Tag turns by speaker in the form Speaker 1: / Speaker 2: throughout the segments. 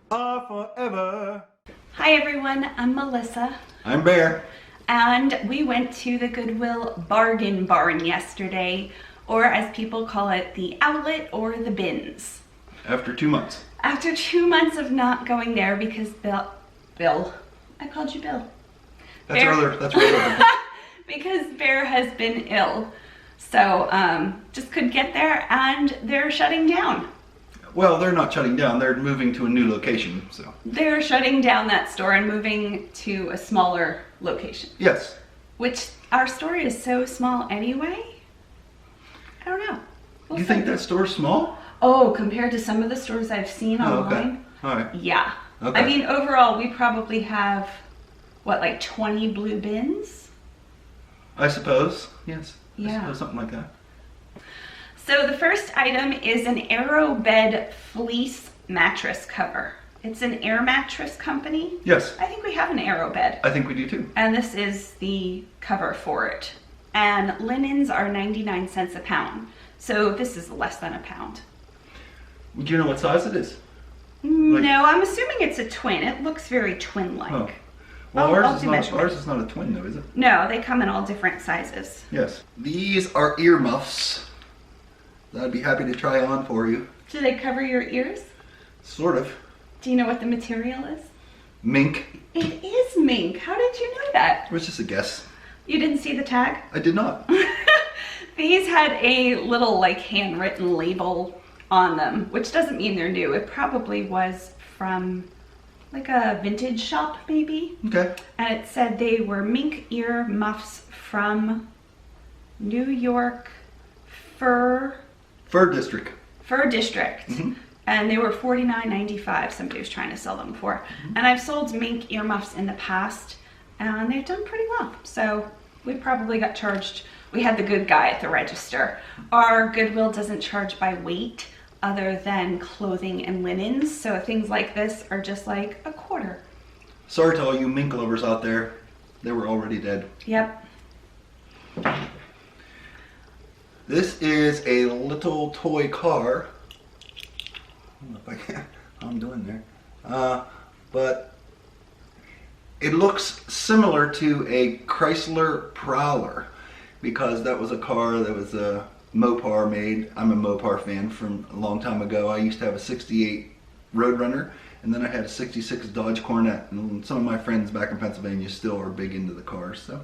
Speaker 1: forever.
Speaker 2: Hi everyone, I'm Melissa.
Speaker 1: I'm Bear.
Speaker 2: And we went to the Goodwill Bargain Barn yesterday, or as people call it, the outlet or the bins.
Speaker 1: After 2 months.
Speaker 2: After 2 months of not going there because Bill, I called you Bill.
Speaker 1: That's rather.
Speaker 2: Because Bear has been ill. So just couldn't get there and they're shutting down.
Speaker 1: Well, they're not shutting down, they're moving to a new location, so.
Speaker 2: They're shutting down that store and moving to a smaller location.
Speaker 1: Yes.
Speaker 2: Which, our store is so small anyway. I don't know.
Speaker 1: You think that store's small?
Speaker 2: Oh, compared to some of the stores I've seen online?
Speaker 1: Okay. All right.
Speaker 2: Yeah.
Speaker 1: Okay.
Speaker 2: I mean, overall, we probably have, what, like 20 blue bins?
Speaker 1: I suppose, yes.
Speaker 2: Yeah.
Speaker 1: I suppose something like that.
Speaker 2: So the first item is an Aerobed fleece mattress cover. It's an air mattress company.
Speaker 1: Yes.
Speaker 2: I think we have an Aerobed.
Speaker 1: I think we do too.
Speaker 2: And this is the cover for it. And linens are 99 cents a pound. So this is less than a pound.
Speaker 1: Do you know what size it is?
Speaker 2: No, I'm assuming it's a twin. It looks very twin-like.
Speaker 1: Oh. Well, ours is not a twin though, is it?
Speaker 2: No, they come in all different sizes.
Speaker 1: Yes. These are ear muffs that I'd be happy to try on for you.
Speaker 2: Do they cover your ears?
Speaker 1: Sort of.
Speaker 2: Do you know what the material is?
Speaker 1: Mink.
Speaker 2: It is mink. How did you know that?
Speaker 1: It was just a guess.
Speaker 2: You didn't see the tag?
Speaker 1: I did not.
Speaker 2: These had a little like handwritten label on them, which doesn't mean they're new. It probably was from like a vintage shop maybe.
Speaker 1: Okay.
Speaker 2: And it said they were mink ear muffs from New York Fur District.
Speaker 1: Mm-hmm.
Speaker 2: And they were $49.95. Somebody was trying to sell them for. Mm-hmm. And I've sold mink earmuffs in the past and they've done pretty well. So we probably got charged. We had the good guy at the register. Our Goodwill doesn't charge by weight other than clothing and linens. So things like this are just like a quarter.
Speaker 1: Sorry to all you mink lovers out there. They were already dead.
Speaker 2: Yep.
Speaker 1: This is a little toy car. I don't know if I can, how I'm doing there. But it looks similar to a Chrysler Prowler because that was a car that was a Mopar made. I'm a Mopar fan from a long time ago. I used to have a 68 Roadrunner and then I had a 66 Dodge Cornet, and some of my friends back in Pennsylvania still are big into the cars. So.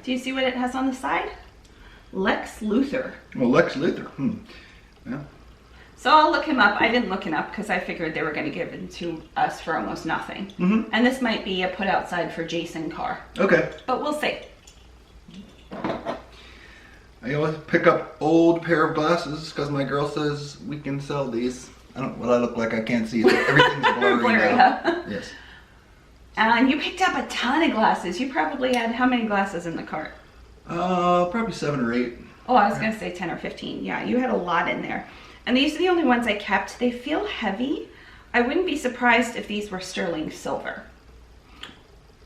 Speaker 2: Do you see what it has on the side? Lex Luthor.
Speaker 1: Well, Lex Luthor. Yeah.
Speaker 2: So I'll look him up. I didn't look him up because I figured they were going to give it to us for almost nothing.
Speaker 1: Mm-hmm.
Speaker 2: And this might be a put outside for Jason car.
Speaker 1: Okay.
Speaker 2: But we'll see.
Speaker 1: I always pick up old pair of glasses because my girl says we can sell these. I don't know what I look like. I can't see it. Everything's blurry now. Yes.
Speaker 2: And you picked up a ton of glasses. You probably had how many glasses in the cart?
Speaker 1: Probably 7 or 8.
Speaker 2: Oh, I was going to say 10 or 15. Yeah, you had a lot in there. And these are the only ones I kept. They feel heavy. I wouldn't be surprised if these were sterling silver.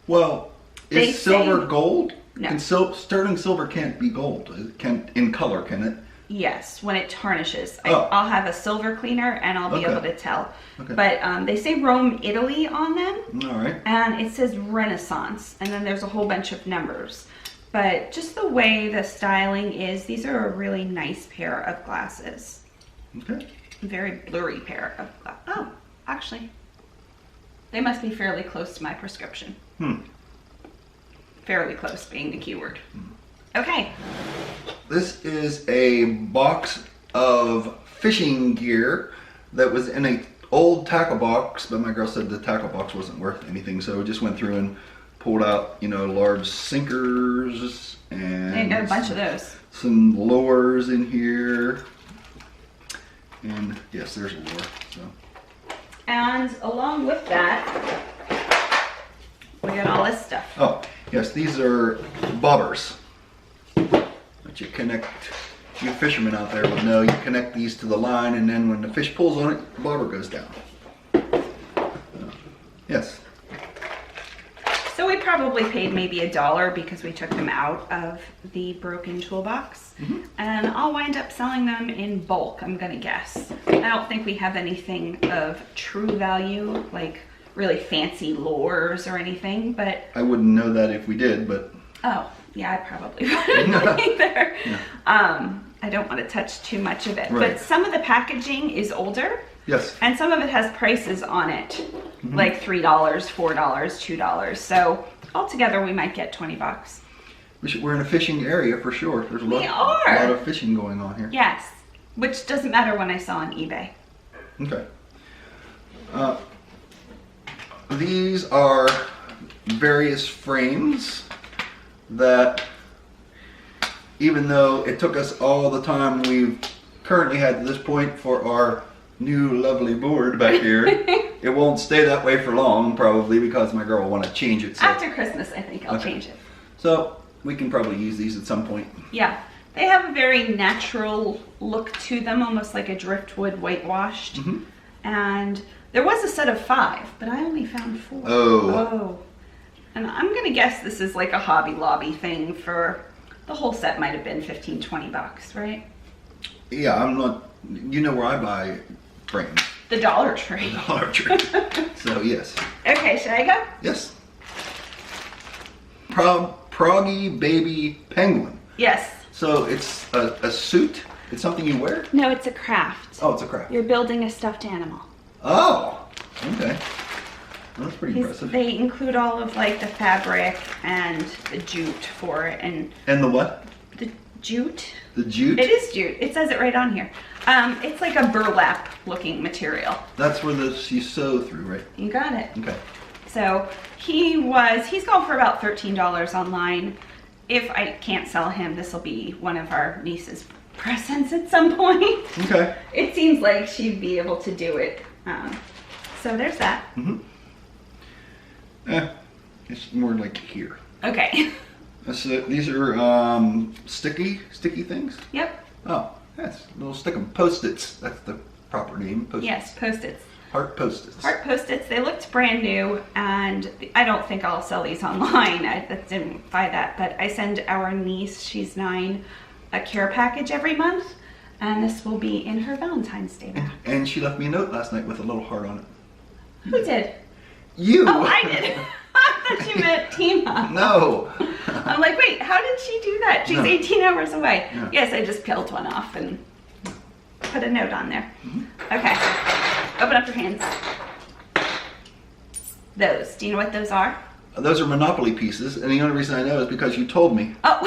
Speaker 1: Well, is silver gold?
Speaker 2: No.
Speaker 1: Sterling silver can't be gold. It can in color, can it?
Speaker 2: Yes, when it tarnishes.
Speaker 1: Oh.
Speaker 2: I'll have a silver cleaner and I'll be able to tell.
Speaker 1: Okay.
Speaker 2: But they say Rome, Italy on them.
Speaker 1: All right.
Speaker 2: And it says Renaissance. And then there's a whole bunch of numbers. But just the way the styling is, these are a really nice pair of glasses.
Speaker 1: Okay.
Speaker 2: Very blurry pair of glasses. Oh, actually, they must be fairly close to my prescription. Fairly close being the keyword. Okay.
Speaker 1: This is a box of fishing gear that was in a old tackle box, but my girl said the tackle box wasn't worth anything, so we just went through and pulled out, you know, large sinkers and
Speaker 2: They got a bunch of those.
Speaker 1: Some lures in here. And yes, there's a lure. So.
Speaker 2: And along with that, we got all this stuff.
Speaker 1: Oh, yes, these are bobbers that you connect. You fishermen out there will know you connect these to the line, and then when the fish pulls on it, the bobber goes down. Yes.
Speaker 2: So we probably probably paid maybe $1 because we took them out of the broken toolbox. And I'll wind up selling them in bulk, I'm gonna guess. I don't think we have anything of true value, like really fancy lures or anything, but...
Speaker 1: I wouldn't know that if we did, but...
Speaker 2: Oh, yeah, I probably wouldn't either. I don't want to touch too much of it, but some of the packaging is older.
Speaker 1: Yes.
Speaker 2: And some of it has prices on it, like $3, $4, $2. So altogether, we might get 20 bucks.
Speaker 1: We're in a fishing area for sure. There's a lot of fishing going on here.
Speaker 2: Yes, which doesn't matter when I saw on eBay.
Speaker 1: Okay. These are various frames that, even though it took us all the time we've currently had to this point for our new lovely board back here, it won't stay that way for long, probably, because my girl will want to change it. So.
Speaker 2: After Christmas, I think I'll change it.
Speaker 1: So we can probably use these at some point.
Speaker 2: Yeah, they have a very natural look to them, almost like a driftwood whitewashed. And there was a set of 5, but I only found 4.
Speaker 1: Oh.
Speaker 2: And I'm gonna guess this is like a Hobby Lobby thing for, the whole set might have been 15, 20 bucks, right?
Speaker 1: Yeah, I'm not, you know where I buy frames.
Speaker 2: The Dollar Tree.
Speaker 1: The Dollar Tree. So yes.
Speaker 2: Okay, should I go?
Speaker 1: Yes. Proggy Baby Penguin.
Speaker 2: Yes.
Speaker 1: So it's a suit? It's something you wear?
Speaker 2: No, it's a craft.
Speaker 1: Oh, it's a craft.
Speaker 2: You're building a stuffed animal.
Speaker 1: Oh, okay. That's pretty impressive.
Speaker 2: They include all of like the fabric and the jute for it, and
Speaker 1: the what?
Speaker 2: The jute.
Speaker 1: The jute?
Speaker 2: It is jute. It says it right on here. It's like a burlap looking material.
Speaker 1: That's where you sew through, right?
Speaker 2: You got it.
Speaker 1: Okay.
Speaker 2: So he's going for about $13 online. If I can't sell him, this will be one of our niece's presents at some point.
Speaker 1: Okay.
Speaker 2: It seems like she'd be able to do it. So there's that.
Speaker 1: It's more like here.
Speaker 2: Okay.
Speaker 1: So these are sticky things?
Speaker 2: Yep.
Speaker 1: Oh, yes. Little stick 'em. Post-its. That's the proper name. Post-its.
Speaker 2: Yes, Post-its.
Speaker 1: Heart Post-its.
Speaker 2: Heart Post-its. They looked brand new, and I don't think I'll sell these online. I didn't buy that, but I send our niece, she's 9, a care package every month, and this will be in her Valentine's Day bag.
Speaker 1: And she left me a note last night with a little heart on it.
Speaker 2: Who did?
Speaker 1: You!
Speaker 2: Oh, I did. I thought you meant Tina.
Speaker 1: No.
Speaker 2: I'm like, wait, how did she do that? She's 18 hours away.
Speaker 1: Yeah.
Speaker 2: Yes, I just peeled one off and put a note on there. Okay, open up your hands. Those, do you know what those are?
Speaker 1: Those are Monopoly pieces, and the only reason I know is because you told me.
Speaker 2: Oh.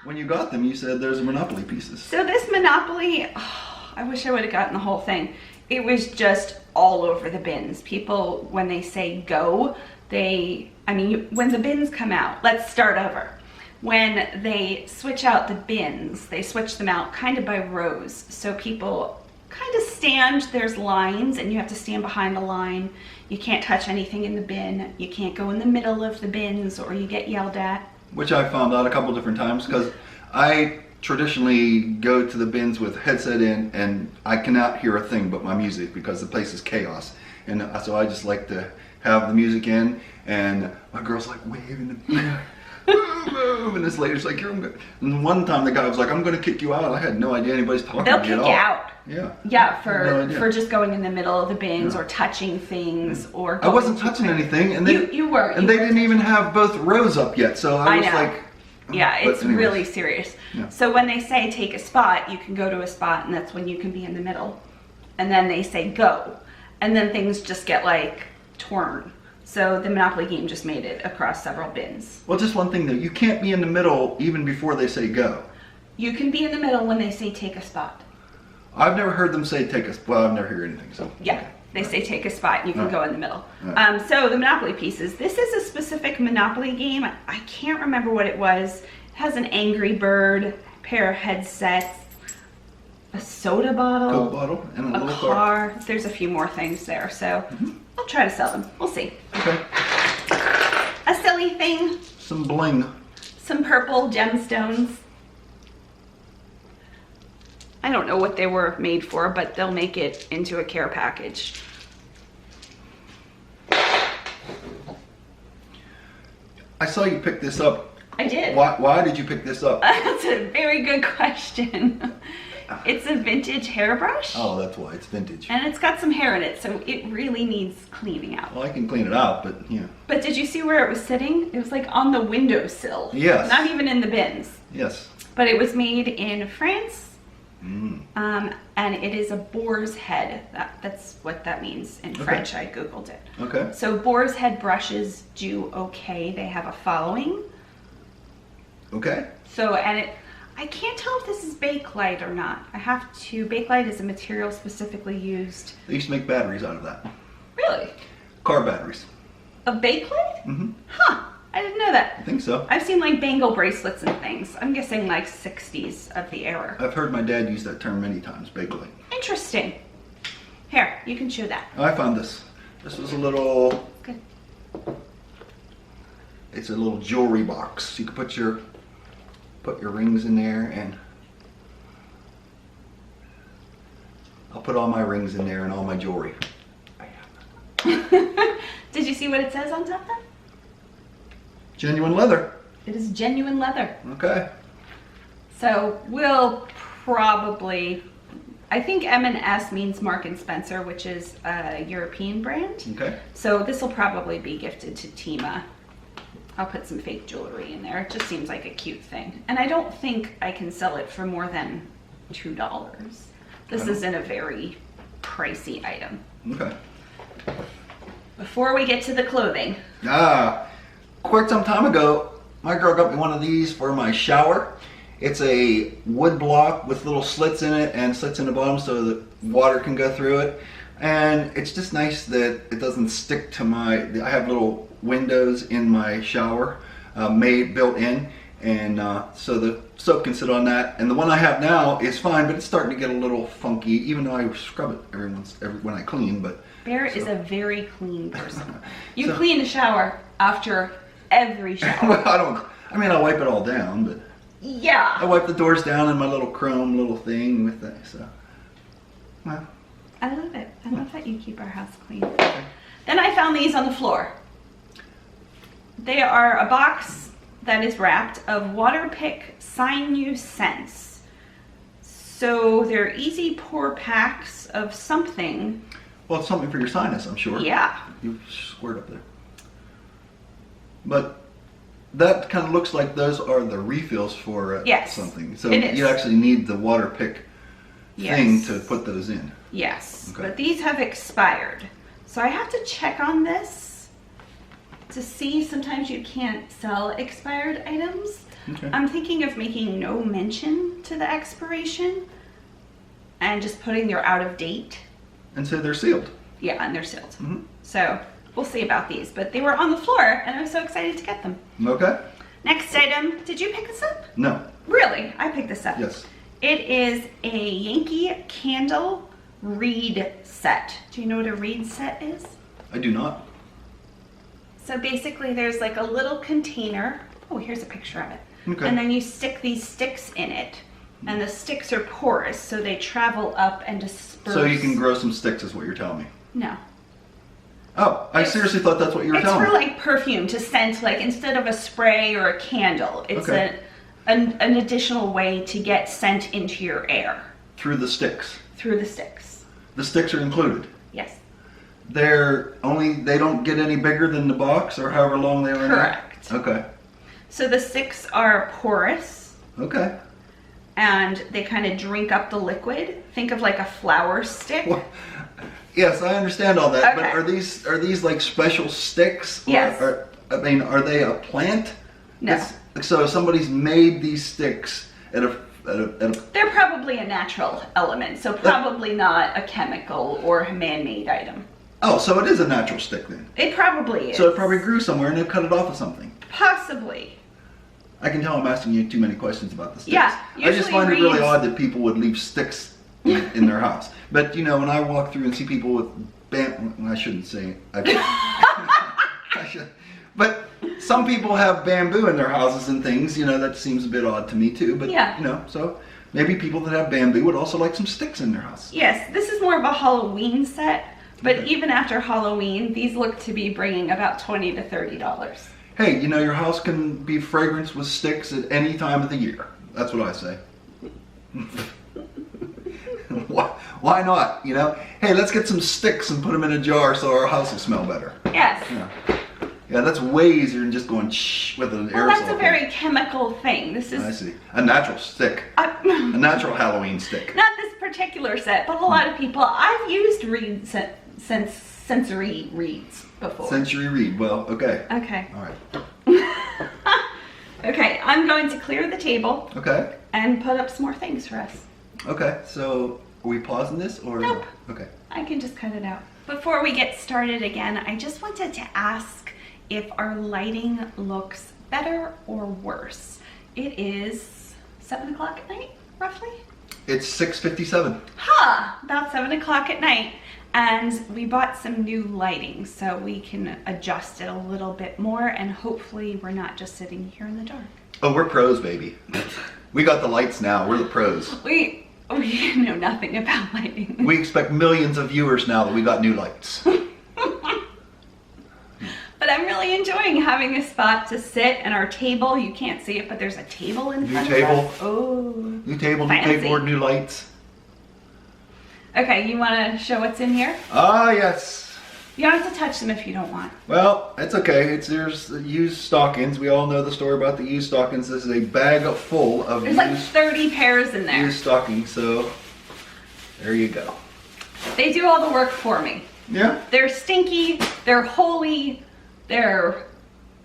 Speaker 1: When you got them, you said those are Monopoly pieces.
Speaker 2: So this Monopoly, I wish I would have gotten the whole thing. It was just all over the bins. People, when they say go, when the bins come out, let's start over. When they switch out the bins, they switch them out kind of by rows. So people kind of stand, there's lines, and you have to stand behind the line. You can't touch anything in the bin. You can't go in the middle of the bins or you get yelled at.
Speaker 1: Which I found out a couple different times, because I traditionally go to the bins with headset in and I cannot hear a thing but my music because the place is chaos. And so I just like to have the music in, and my girl's like waving at me. Move, and this lady's like, you're good. And one time the guy was like, I'm going to kick you out. I had no idea anybody's talking to me at all.
Speaker 2: They'll kick you out.
Speaker 1: Yeah.
Speaker 2: Yeah,
Speaker 1: No
Speaker 2: for just going in the middle of the bins or touching things or.
Speaker 1: I wasn't touching anything, and they
Speaker 2: you weren't.
Speaker 1: And they didn't even have both rows up yet, so I was like.
Speaker 2: Yeah, it's
Speaker 1: anyways.
Speaker 2: really serious.
Speaker 1: Yeah.
Speaker 2: So when they say take a spot, you can go to a spot, and that's when you can be in the middle. And then they say go, and then things just get like torn. So the Monopoly game just made it across several bins.
Speaker 1: Well, just one thing though, you can't be in the middle even before they say go.
Speaker 2: You can be in the middle when they say take a spot.
Speaker 1: I've never heard them say take a spot. Well, I've never heard anything, so.
Speaker 2: Yeah, they say take a spot, and you can go in the middle.
Speaker 1: Right.
Speaker 2: So the Monopoly pieces. This is a specific Monopoly game. I can't remember what it was. It has an Angry Bird, a pair of headsets, a soda bottle,
Speaker 1: Coke bottle, and a little
Speaker 2: car. There's a few more things there, so I'll try to sell them. We'll see.
Speaker 1: Okay.
Speaker 2: A silly thing.
Speaker 1: Some bling.
Speaker 2: Some purple gemstones. I don't know what they were made for, but they'll make it into a care package.
Speaker 1: I saw you pick this up.
Speaker 2: I did.
Speaker 1: Why did you pick this up?
Speaker 2: That's a very good question. It's a vintage hairbrush.
Speaker 1: Oh, that's why. It's vintage.
Speaker 2: And it's got some hair in it, so it really needs cleaning out.
Speaker 1: Well, I can clean it out, but yeah.
Speaker 2: But did you see where it was sitting? It was like on the windowsill.
Speaker 1: Yes.
Speaker 2: Not even in the bins.
Speaker 1: Yes.
Speaker 2: But it was made in France.
Speaker 1: Mm.
Speaker 2: And it is a boar's head. That's what that means in French. I Googled it.
Speaker 1: Okay.
Speaker 2: So boar's head brushes do okay. They have a following.
Speaker 1: Okay.
Speaker 2: So, I can't tell if this is Bakelite or not. Bakelite is a material specifically used.
Speaker 1: They used to make batteries out of that.
Speaker 2: Really?
Speaker 1: Car batteries.
Speaker 2: A Bakelite?
Speaker 1: Mm-hmm.
Speaker 2: Huh. I didn't know that.
Speaker 1: I think so.
Speaker 2: I've seen like bangle bracelets and things. I'm guessing like 60s of the era.
Speaker 1: I've heard my dad use that term many times, Bakelite.
Speaker 2: Interesting. Here, you can chew that.
Speaker 1: I found this. This was a little...
Speaker 2: Good.
Speaker 1: It's a little jewelry box. You can put your rings in there, and I'll put all my rings in there and all my jewelry.
Speaker 2: Did you see what it says on top then?
Speaker 1: Genuine leather.
Speaker 2: It is genuine leather.
Speaker 1: Okay.
Speaker 2: So we'll probably, I think M&S means Mark and Spencer, which is a European brand.
Speaker 1: Okay.
Speaker 2: So this will probably be gifted to Tima. I'll put some fake jewelry in there. It just seems like a cute thing. And I don't think I can sell it for more than $2. This isn't a very pricey item.
Speaker 1: Okay.
Speaker 2: Before we get to the clothing.
Speaker 1: Quite some time ago, my girl got me one of these for my shower. It's a wood block with little slits in it and slits in the bottom so that water can go through it. And it's just nice that it doesn't stick to I have little windows in my shower built in, and so the soap can sit on that. And the one I have now is fine, but it's starting to get a little funky, even though I scrub it when I clean. But
Speaker 2: Bear is a very clean person. You clean the shower after every shower.
Speaker 1: Well, I wipe it all down, but
Speaker 2: yeah,
Speaker 1: I wipe the doors down in my little chrome little thing with that. So, well,
Speaker 2: I love it. I love that you keep our house clean. Then I found these on the floor. They are a box that is wrapped of Waterpik Sinew scents. So they're easy pour packs of something.
Speaker 1: Well, it's something for your sinus, I'm sure.
Speaker 2: Yeah.
Speaker 1: You squirt up there. But that kind of looks like those are the refills for something. So you actually need the Waterpik thing to put those in.
Speaker 2: Yes,
Speaker 1: okay.
Speaker 2: But these have expired. So I have to check on this to see. Sometimes you can't sell expired items.
Speaker 1: Okay.
Speaker 2: I'm thinking of making no mention to the expiration and just putting they're out of date.
Speaker 1: And so they're sealed.
Speaker 2: Yeah, and they're sealed.
Speaker 1: Mm-hmm.
Speaker 2: So we'll see about these. But they were on the floor and I was so excited to get them.
Speaker 1: Okay.
Speaker 2: Next item. Did you pick this up?
Speaker 1: No.
Speaker 2: Really? I picked this up.
Speaker 1: Yes.
Speaker 2: It is a Yankee Candle reed set. Do you know what a reed set is?
Speaker 1: I do not.
Speaker 2: So basically there's like a little container. Oh, here's a picture of it.
Speaker 1: Okay.
Speaker 2: And then you stick these sticks in it. And the sticks are porous, so they travel up and disperse.
Speaker 1: So you can grow some sticks is what you're telling me.
Speaker 2: No.
Speaker 1: Oh, I seriously thought that's what you were telling me.
Speaker 2: It's for like perfume to scent, like instead of a spray or a candle. It's an additional way to get scent into your air.
Speaker 1: Through the sticks?
Speaker 2: Through the sticks.
Speaker 1: The sticks are included?
Speaker 2: Yes.
Speaker 1: They don't get any bigger than the box or however long they are in there?
Speaker 2: Correct.
Speaker 1: Okay.
Speaker 2: So the sticks are porous.
Speaker 1: Okay.
Speaker 2: And they kind of drink up the liquid. Think of like a flower stick.
Speaker 1: Well, yes, I understand all that.
Speaker 2: Okay.
Speaker 1: But are these like special sticks?
Speaker 2: Yes.
Speaker 1: Are they a plant?
Speaker 2: No.
Speaker 1: So somebody's made these sticks at a
Speaker 2: They're probably a natural element, so probably not a chemical or a man-made item.
Speaker 1: Oh, so it is a natural stick then?
Speaker 2: It probably is.
Speaker 1: So it probably grew somewhere and they cut it off of something?
Speaker 2: Possibly.
Speaker 1: I can tell I'm asking you too many questions about the sticks.
Speaker 2: Yeah,
Speaker 1: I just find it really odd that people would leave sticks in their house. But you know, when I walk through and see people with I shouldn't say it. But some people have bamboo in their houses and things, you know, that seems a bit odd to me too. But
Speaker 2: yeah.
Speaker 1: You know, so maybe people that have bamboo would also like some sticks in their house.
Speaker 2: Yes, this is more of a Halloween set, but even after Halloween, these look to be bringing about $20 to $30.
Speaker 1: Hey, you know, your house can be fragranced with sticks at any time of the year. That's what I say. Why not? You know, hey, let's get some sticks and put them in a jar so our house will smell better.
Speaker 2: Yes.
Speaker 1: Yeah, that's way easier than just going shh with an aerosol.
Speaker 2: Well, that's a very chemical thing. This is.
Speaker 1: I see. A natural stick. A natural Halloween stick.
Speaker 2: Not this particular set, but a lot of people. I've used sensory reeds before.
Speaker 1: Sensory reed. Well, okay.
Speaker 2: Okay.
Speaker 1: All right.
Speaker 2: Okay, I'm going to clear the table.
Speaker 1: Okay.
Speaker 2: And put up some more things for us.
Speaker 1: Okay, so are we pausing this or?
Speaker 2: Nope.
Speaker 1: Okay.
Speaker 2: I can just cut it out. Before we get started again, I just wanted to ask if our lighting looks better or worse. It is 7 o'clock at night, roughly?
Speaker 1: It's 6:57.
Speaker 2: About 7 o'clock at night. And we bought some new lighting so we can adjust it a little bit more, and hopefully we're not just sitting here in the dark.
Speaker 1: Oh, we're pros, baby. We got the lights now. We're the pros.
Speaker 2: We know nothing about lighting.
Speaker 1: We expect millions of viewers now that we got new lights.
Speaker 2: But I'm really enjoying having a spot to sit, and our table, you can't see it, but there's a table in front of us. Oh.
Speaker 1: New table,
Speaker 2: fancy.
Speaker 1: new pegboard, new lights.
Speaker 2: Okay, you want to show what's in here?
Speaker 1: Ah, yes.
Speaker 2: You don't have to touch them if you don't want.
Speaker 1: Well, it's okay. There's used stockings. We all know the story about the used stockings. This is a bag full of
Speaker 2: There's like 30 pairs in there.
Speaker 1: used stockings, so there you go.
Speaker 2: They do all the work for me.
Speaker 1: Yeah.
Speaker 2: They're stinky, they're holy, they're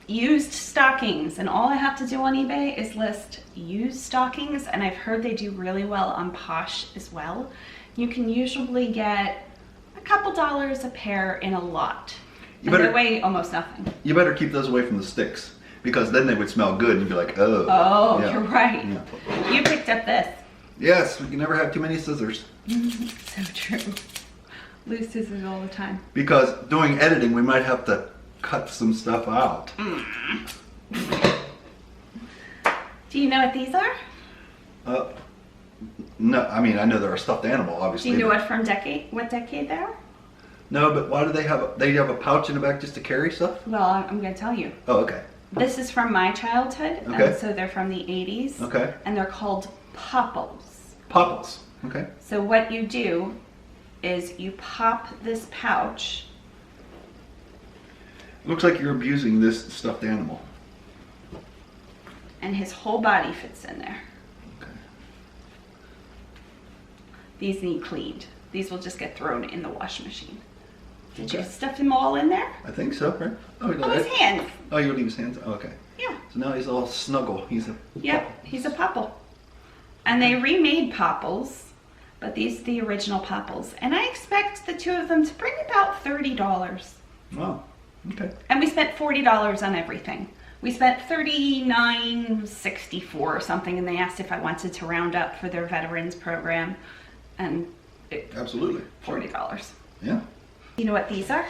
Speaker 2: used stockings, and all I have to do on eBay is list used stockings, and I've heard they do really well on Posh as well. You can usually get a couple dollars a pair in a lot. And they weigh almost nothing.
Speaker 1: You better keep those away from the sticks, because then they would smell good and you'd be like, oh.
Speaker 2: Oh,
Speaker 1: yeah.
Speaker 2: You're right.
Speaker 1: Yeah.
Speaker 2: You picked up this.
Speaker 1: Yes, we can never have too many scissors.
Speaker 2: So true. Lose scissors all the time.
Speaker 1: Because doing editing, we might have to cut some stuff out.
Speaker 2: Do you know what these are?
Speaker 1: No, I mean, I know they're a stuffed animal, obviously.
Speaker 2: Do you know what decade they are?
Speaker 1: No, but why do they have a pouch in the back just to carry stuff?
Speaker 2: Well, I'm going to tell you.
Speaker 1: Oh, okay.
Speaker 2: This is from my childhood,
Speaker 1: Okay.
Speaker 2: and so they're from the 80s.
Speaker 1: Okay.
Speaker 2: And they're called Popples.
Speaker 1: Popples. Okay.
Speaker 2: So what you do is you pop this pouch.
Speaker 1: Looks like you're abusing this stuffed animal.
Speaker 2: And his whole body fits in there.
Speaker 1: Okay.
Speaker 2: These need cleaned. These will just get thrown in the washing machine. Did
Speaker 1: Okay.
Speaker 2: you stuff them all in there?
Speaker 1: I think so, right? Oh,
Speaker 2: His hands.
Speaker 1: Oh, you leave his hands? Oh, okay.
Speaker 2: Yeah.
Speaker 1: So now he's all snuggle. He's a...
Speaker 2: Yep, he's a Popple. And they remade Popples, but these are the original Popples. And I expect the two of them to bring about $30.
Speaker 1: Wow. Okay.
Speaker 2: And we spent $40 on everything. We spent $39.64 or something, and they asked if I wanted to round up for their veterans program, and
Speaker 1: Absolutely.
Speaker 2: $40.
Speaker 1: Yeah.
Speaker 2: You know what these are?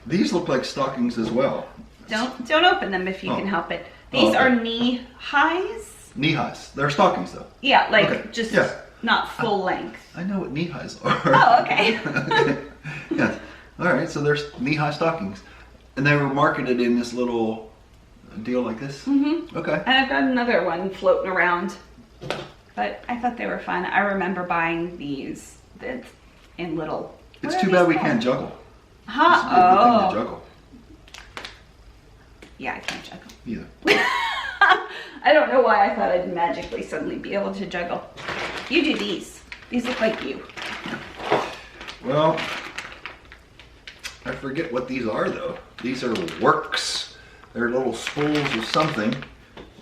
Speaker 1: These look like stockings as well.
Speaker 2: Don't open them if you can help it. These
Speaker 1: okay.
Speaker 2: are knee highs.
Speaker 1: Knee highs. They're stockings though.
Speaker 2: Yeah, like
Speaker 1: Okay.
Speaker 2: just
Speaker 1: Yeah.
Speaker 2: not full length.
Speaker 1: I know what knee highs are.
Speaker 2: Oh, okay.
Speaker 1: Okay. Yeah. All right. So there's knee high stockings, and they were marketed in this little deal like this.
Speaker 2: Mm-hmm.
Speaker 1: Okay.
Speaker 2: And I've got another one floating around, but I thought they were fun. I remember buying these in little.
Speaker 1: It's too bad we can't juggle.
Speaker 2: Huh?
Speaker 1: This would be a good thing
Speaker 2: Oh.
Speaker 1: to juggle.
Speaker 2: Yeah, I can't juggle.
Speaker 1: Either.
Speaker 2: I don't know why I thought I'd magically suddenly be able to juggle. You do these. These look like you.
Speaker 1: Well, I forget what these are though. These are Worx. They're little spools of something.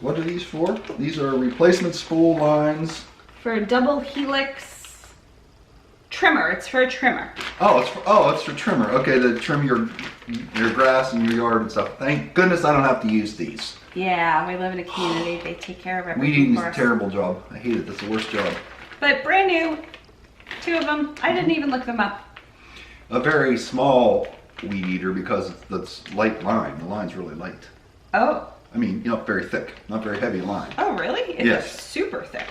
Speaker 1: What are these for? These are replacement spool lines.
Speaker 2: For a double helix trimmer. It's for a trimmer.
Speaker 1: It's for trimmer. Okay, to trim your grass in your yard and stuff. Thank goodness I don't have to use these.
Speaker 2: Yeah, we live in a community. They take care of everything
Speaker 1: Weed eating's
Speaker 2: for
Speaker 1: a
Speaker 2: us.
Speaker 1: terrible job. I hate it. That's the worst job.
Speaker 2: But brand new. 2 of them. I didn't even look them up.
Speaker 1: A very small weed eater because it's light line. The line's really light.
Speaker 2: Oh.
Speaker 1: I mean, not very thick, not very heavy line.
Speaker 2: Oh, really? It's
Speaker 1: Yes.
Speaker 2: super thick.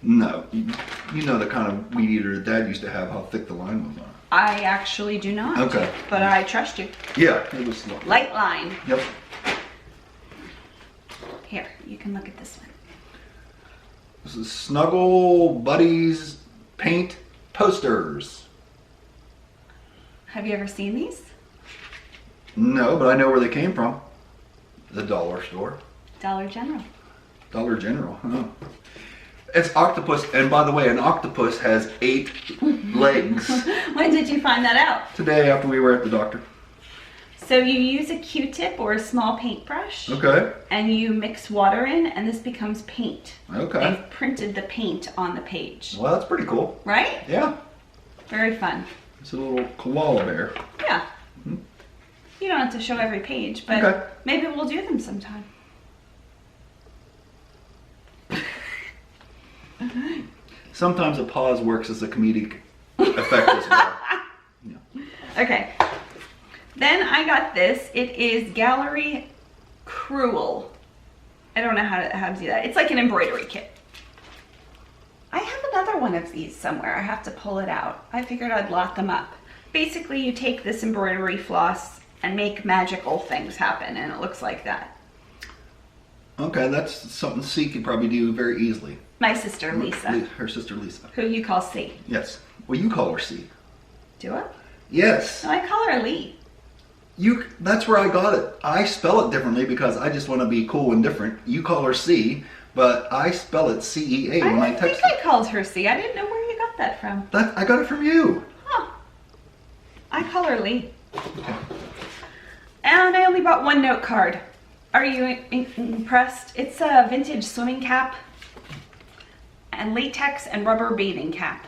Speaker 1: No, you know the kind of weed eater that Dad used to have, how thick the line was on it.
Speaker 2: I actually do not.
Speaker 1: Okay.
Speaker 2: But I trust you.
Speaker 1: Yeah, it was
Speaker 2: Light line.
Speaker 1: Yep.
Speaker 2: Here, you can look at this one.
Speaker 1: This is Snuggle Buddies paint posters.
Speaker 2: Have you ever seen these?
Speaker 1: No, but I know where they came from. The dollar store.
Speaker 2: Dollar General.
Speaker 1: Dollar General, huh? It's octopus, and by the way, an octopus has 8 legs.
Speaker 2: When did you find that out?
Speaker 1: Today after we were at the doctor.
Speaker 2: So you use a Q-tip or a small paintbrush.
Speaker 1: Okay.
Speaker 2: And you mix water in, and this becomes paint.
Speaker 1: Okay.
Speaker 2: They've printed the paint on the page.
Speaker 1: Well, that's pretty cool.
Speaker 2: Right?
Speaker 1: Yeah.
Speaker 2: Very fun.
Speaker 1: It's a little koala bear.
Speaker 2: Yeah.
Speaker 1: Mm-hmm.
Speaker 2: You don't have to show every page, but
Speaker 1: okay.
Speaker 2: Maybe we'll do them sometime.
Speaker 1: Sometimes a pause works as a comedic effect as well. Yeah.
Speaker 2: Okay. Then I got this. It is Gallery Crewel. I don't know how to do that. It's like an embroidery kit. I have another one of these somewhere. I have to pull it out. I figured I'd lot them up. Basically, you take this embroidery floss and make magical things happen, and it looks like that.
Speaker 1: Okay, that's something C could probably do very easily.
Speaker 2: My sister, Lisa.
Speaker 1: Her sister, Lisa.
Speaker 2: Who you call C.
Speaker 1: Yes. Well, you call her C.
Speaker 2: Do I?
Speaker 1: Yes.
Speaker 2: No, I call her Lee.
Speaker 1: That's where I got it. I spell it differently because I just want to be cool and different. You call her C, but I spell it C-E-A when I text
Speaker 2: I think I called her C. I didn't know where you got that from.
Speaker 1: I got it from you.
Speaker 2: Huh. I call her Lee.
Speaker 1: Okay.
Speaker 2: And I only bought 1 note card. Are you impressed? It's a vintage swimming cap and latex and rubber bathing cap.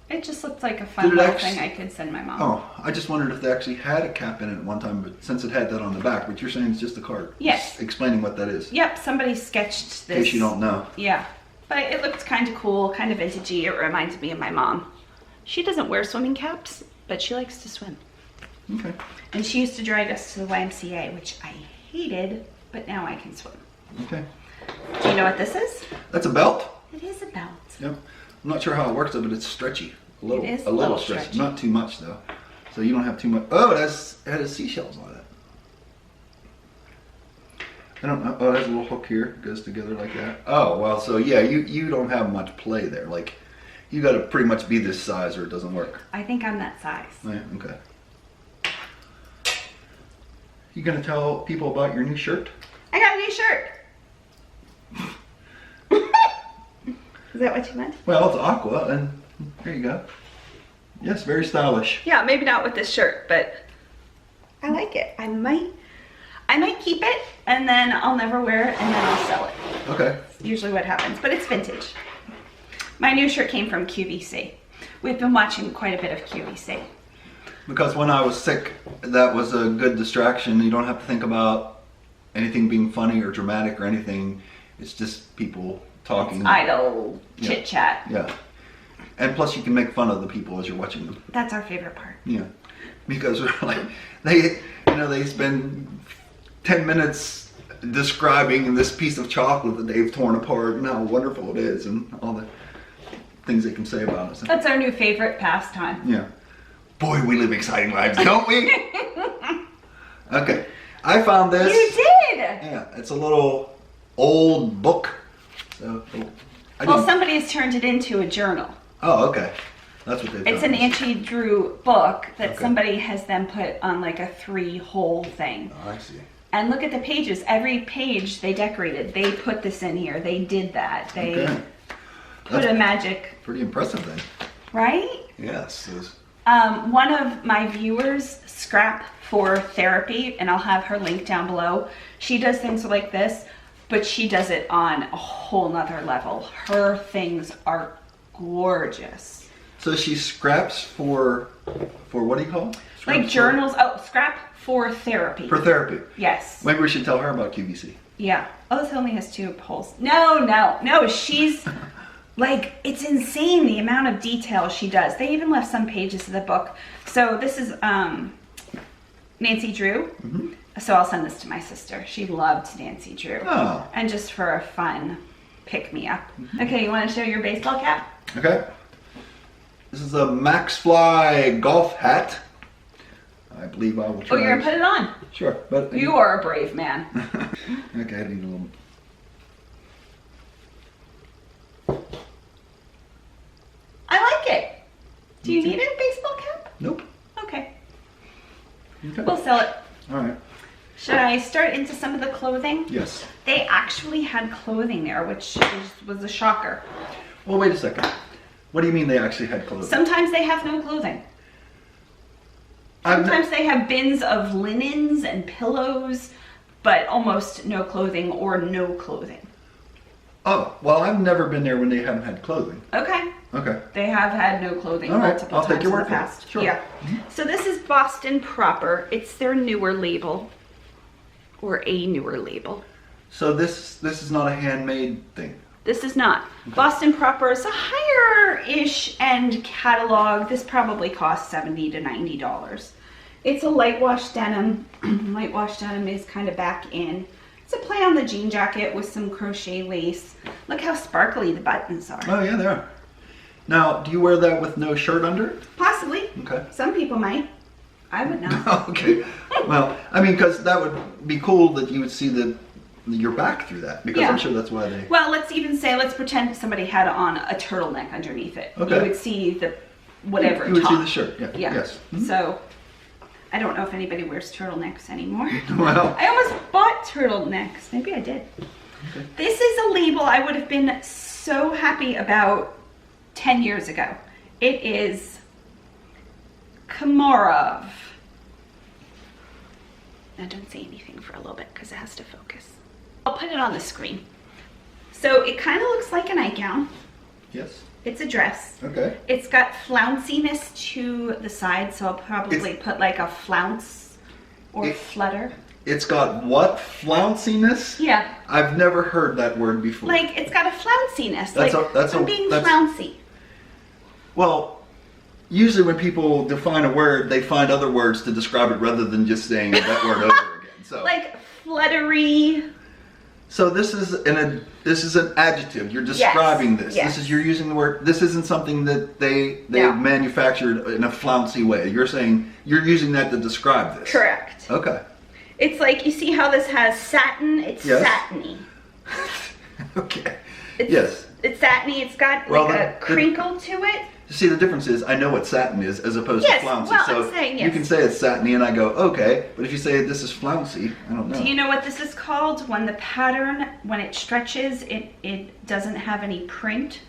Speaker 2: It just looked like a fun little thing I could send my mom.
Speaker 1: Oh, I just wondered if they actually had a cap in it one time, but since it had that on the back, but you're saying it's just a card.
Speaker 2: Yes.
Speaker 1: Just explaining what that is.
Speaker 2: Yep, somebody sketched this.
Speaker 1: In case you don't know.
Speaker 2: Yeah, but it looked kind of cool, kind of vintagey. It reminds me of my mom. She doesn't wear swimming caps, but she likes to swim.
Speaker 1: Okay.
Speaker 2: And she used to drag us to the YMCA, which I hated, but now I can swim.
Speaker 1: Okay.
Speaker 2: Do you know what this is?
Speaker 1: That's a belt.
Speaker 2: It is a belt.
Speaker 1: Yep. I'm not sure how it works though, but it's stretchy.
Speaker 2: It is
Speaker 1: a little stretchy. Not too much though. So you don't have too much. Oh, it has seashells on it. I don't know. Oh, there's a little hook here. It goes together like that. Oh, well, so yeah, you don't have much play there. Like, you got to pretty much be this size or it doesn't work.
Speaker 2: I think I'm that size.
Speaker 1: Yeah, okay. You gonna tell people about your new shirt?
Speaker 2: I got a new shirt. Is that what you meant?
Speaker 1: Well, it's aqua, and there you go. Yes, very stylish.
Speaker 2: Yeah, maybe not with this shirt, but I like it. I might keep it, and then I'll never wear it, and then I'll sell it.
Speaker 1: Okay.
Speaker 2: That's usually what happens, but it's vintage. My new shirt came from QVC. We've been watching quite a bit of QVC.
Speaker 1: Because when I was sick, that was a good distraction. You don't have to think about anything being funny or dramatic or anything. It's just people talking.
Speaker 2: It's idle chit chat.
Speaker 1: Yeah. And plus you can make fun of the people as you're watching them.
Speaker 2: That's our favorite part.
Speaker 1: Yeah. Because like they spend 10 minutes describing this piece of chocolate that they've torn apart and how wonderful it is and all the things they can say about it. So,
Speaker 2: that's our new favorite pastime.
Speaker 1: yeah. Boy, we live exciting lives, don't we? Okay. I found this.
Speaker 2: You did!
Speaker 1: Yeah, it's a little old book. So
Speaker 2: somebody has turned it into a journal.
Speaker 1: Oh, okay. That's what they've done.
Speaker 2: It's an Nancy Drew book that somebody has then put on like a 3-hole thing.
Speaker 1: Oh, I see.
Speaker 2: And look at the pages. Every page they decorated. They put this in here. They did that. They put a magic.
Speaker 1: Pretty impressive then.
Speaker 2: Right?
Speaker 1: Yes.
Speaker 2: One of my viewers, Scrap for Therapy, and I'll have her link down below. She does things like this, but she does it on a whole nother level. Her things are gorgeous.
Speaker 1: So she scraps for what do you call it?
Speaker 2: Like journals. Scrap for Therapy.
Speaker 1: For therapy.
Speaker 2: Yes.
Speaker 1: Maybe we should tell her about QVC.
Speaker 2: Yeah. Oh, this only has 2 holes. No. She's like, it's insane the amount of detail she does. They even left some pages of the book. So this is Nancy Drew. Mm-hmm. So I'll send this to my sister. She loved Nancy Drew.
Speaker 1: Oh.
Speaker 2: And just for a fun pick-me-up. Mm-hmm. Okay, you want to show your baseball cap?
Speaker 1: Okay. This is a Max Fly golf hat. I believe I will try.
Speaker 2: Oh, you're going to put it on?
Speaker 1: Sure. But
Speaker 2: you are a brave man.
Speaker 1: Okay, I need a little
Speaker 2: Do you need a baseball cap?
Speaker 1: Nope.
Speaker 2: Okay.
Speaker 1: Okay.
Speaker 2: We'll sell it.
Speaker 1: All right.
Speaker 2: Should I start into some of the clothing?
Speaker 1: Yes.
Speaker 2: They actually had clothing there, which was a shocker.
Speaker 1: Well, wait a second. What do you mean they actually had clothing?
Speaker 2: Sometimes they have no clothing. Sometimes they have bins of linens and pillows, but almost no clothing or no clothing.
Speaker 1: Oh, well, I've never been there when they haven't had clothing.
Speaker 2: Okay.
Speaker 1: Okay.
Speaker 2: They have had no clothing
Speaker 1: All right.
Speaker 2: multiple
Speaker 1: I'll
Speaker 2: times
Speaker 1: take your
Speaker 2: in
Speaker 1: word
Speaker 2: the
Speaker 1: for it.
Speaker 2: past.
Speaker 1: Sure.
Speaker 2: Yeah. So this is Boston Proper. It's their newer label, or a newer label.
Speaker 1: So this is not a handmade thing.
Speaker 2: This is not. Okay. Boston Proper is a higher-ish end catalog. This probably costs $70 to $90. It's a light wash denim. Light wash denim is kind of back in. It's a play on the jean jacket with some crochet lace. Look how sparkly the buttons are.
Speaker 1: Oh yeah, they are. Now, do you wear that with no shirt under?
Speaker 2: Possibly.
Speaker 1: Okay.
Speaker 2: Some people might. I would not.
Speaker 1: Okay. Well, I mean, because that would be cool that you would see your back through that. Because I'm sure that's why they...
Speaker 2: Well, let's pretend somebody had on a turtleneck underneath it.
Speaker 1: Okay.
Speaker 2: You would see the whatever
Speaker 1: You would
Speaker 2: top.
Speaker 1: see the shirt, yeah. Yes. Mm-hmm.
Speaker 2: So, I don't know if anybody wears turtlenecks anymore.
Speaker 1: Well...
Speaker 2: I almost bought turtlenecks. Maybe I did.
Speaker 1: Okay.
Speaker 2: This is a label I would have been so happy about 10 years ago. It is Komarov. Now don't say anything for a little bit because it has to focus. I'll put it on the screen. So it kind of looks like a nightgown.
Speaker 1: Yes.
Speaker 2: It's a dress.
Speaker 1: Okay.
Speaker 2: It's got flounciness to the side, so I'll probably put like a flounce or flutter.
Speaker 1: It's got what? Flounciness?
Speaker 2: Yeah.
Speaker 1: I've never heard that word before.
Speaker 2: Like, it's got a flounciness. I'm being flouncy.
Speaker 1: Well, usually when people define a word, they find other words to describe it rather than just saying that word over again. So
Speaker 2: like fluttery.
Speaker 1: So this is an adjective. You're describing this.
Speaker 2: Yes.
Speaker 1: You're using the word. This isn't something that they manufactured in a flouncy way. You're saying you're using that to describe this.
Speaker 2: Correct.
Speaker 1: Okay.
Speaker 2: It's like, you see how this has satin? It's satiny.
Speaker 1: Okay.
Speaker 2: It's satiny. It's got a crinkle to it.
Speaker 1: See, the difference is I know what satin is as opposed to flouncy.
Speaker 2: Well,
Speaker 1: so
Speaker 2: I'm saying,
Speaker 1: you can say it's satiny and I go, okay. But if you say this is flouncy, I don't know.
Speaker 2: Do you know what this is called? When the pattern, when it stretches, it doesn't have any print.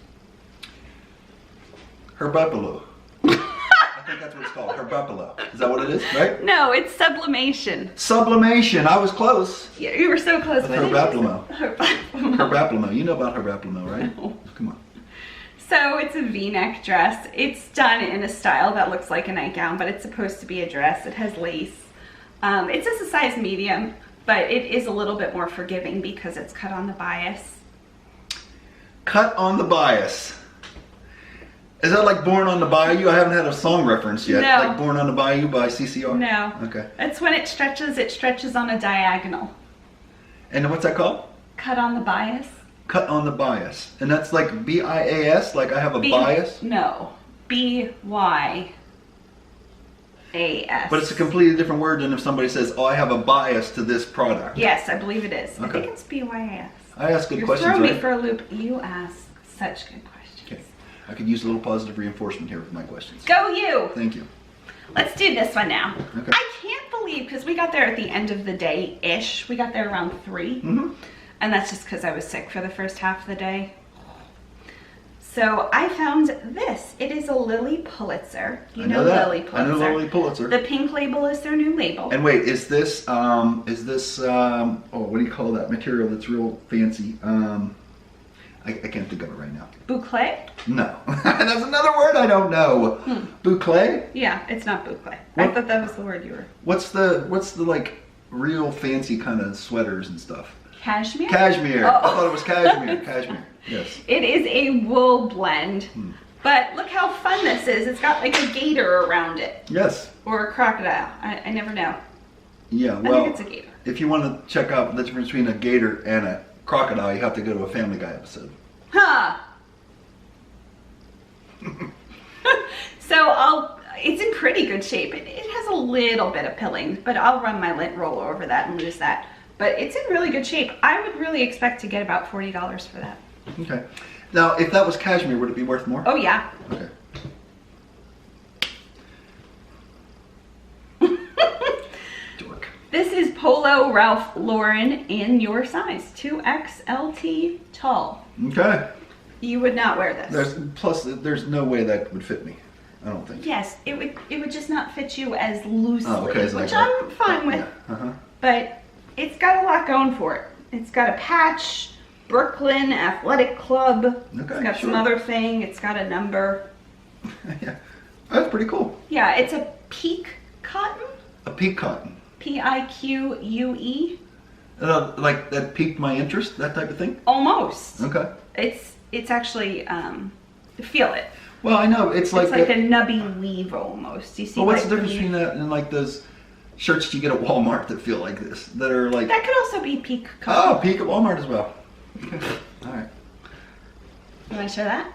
Speaker 1: Herbapolo. I think that's what it's called. Herbapolo. Is that what it is, right?
Speaker 2: No, it's sublimation.
Speaker 1: Sublimation. I was close.
Speaker 2: Yeah, you were so close.
Speaker 1: Herbaplomo. Herbaplomo. You know about Herbaplomo, right?
Speaker 2: No.
Speaker 1: Come on.
Speaker 2: So it's a V-neck dress. It's done in a style that looks like a nightgown, but it's supposed to be a dress. It has lace. It's just a size medium, but it is a little bit more forgiving because it's cut on the bias.
Speaker 1: Cut on the bias. Is that like Born on the Bayou? I haven't had a song reference yet.
Speaker 2: No.
Speaker 1: Like Born on the Bayou by CCR?
Speaker 2: No.
Speaker 1: Okay.
Speaker 2: It's when it stretches on a diagonal.
Speaker 1: And what's that called?
Speaker 2: Cut on the bias.
Speaker 1: Cut on the bias. And that's like B-I-A-S? Like I have a bias?
Speaker 2: No. B-Y-A-S.
Speaker 1: But it's a completely different word than if somebody says, oh, I have a bias to this product.
Speaker 2: Yes, I believe it is.
Speaker 1: Okay.
Speaker 2: I think it's B-Y-A-S.
Speaker 1: I ask good
Speaker 2: You're
Speaker 1: questions,
Speaker 2: throwing
Speaker 1: right?
Speaker 2: me for a loop. You ask such good questions.
Speaker 1: Okay. I could use a little positive reinforcement here with my questions.
Speaker 2: Go you!
Speaker 1: Thank you.
Speaker 2: Let's do this one now.
Speaker 1: Okay.
Speaker 2: I can't believe, because we got there at the end of the day-ish. We got there around 3.
Speaker 1: Mm-hmm.
Speaker 2: And that's just because I was sick for the first half of the day. So I found this. It is a Lily Pulitzer. You know Lily Pulitzer.
Speaker 1: I know Lily Pulitzer.
Speaker 2: The pink label is their new label.
Speaker 1: And wait, is this oh, what do you call that material that's real fancy? I can't think of it right now.
Speaker 2: Boucle?
Speaker 1: No. That's another word I don't know. Boucle?
Speaker 2: Yeah, it's not boucle. I thought that was the word you were.
Speaker 1: What's the like real fancy kind of sweaters and stuff?
Speaker 2: Cashmere?
Speaker 1: Cashmere.
Speaker 2: Oh.
Speaker 1: I thought it was cashmere. Cashmere. Yes.
Speaker 2: It is a wool blend. But look how fun this is. It's got like a gator around it.
Speaker 1: Yes.
Speaker 2: Or a crocodile. I never know.
Speaker 1: Yeah, well,
Speaker 2: I think it's a gator.
Speaker 1: If you want to check out the difference between a gator and a crocodile, you have to go to a Family Guy episode.
Speaker 2: Huh. So it's in pretty good shape. It has a little bit of pilling, but I'll run my lint roller over that and lose that. But it's in really good shape. I would really expect to get about $40 for that.
Speaker 1: Okay. Now, if that was cashmere, would it be worth more?
Speaker 2: Oh yeah.
Speaker 1: Okay.
Speaker 2: This is Polo Ralph Lauren in your size, 2XLT tall.
Speaker 1: Okay.
Speaker 2: You would not wear this.
Speaker 1: There's no way that would fit me. I don't think.
Speaker 2: Yes, it would just not fit you as loosely,
Speaker 1: like
Speaker 2: I'm fine with.
Speaker 1: Yeah.
Speaker 2: But it's got a lot going for it. It's got a patch, Brooklyn Athletic Club.
Speaker 1: Okay,
Speaker 2: it's got some other thing. It's got a number.
Speaker 1: Yeah, that's pretty cool.
Speaker 2: Yeah, it's a peak cotton.
Speaker 1: A peak cotton.
Speaker 2: Pique.
Speaker 1: Like that piqued my interest, that type of thing.
Speaker 2: Almost.
Speaker 1: Okay.
Speaker 2: It's actually feel it.
Speaker 1: Well, I know it's like
Speaker 2: a nubby weave almost. You see?
Speaker 1: Well, what's the difference between that and like those shirts you get at Walmart that feel like this, that are like?
Speaker 2: That could also be peak cotton.
Speaker 1: Oh, peak at Walmart as well. Okay. All right.
Speaker 2: You want to show that?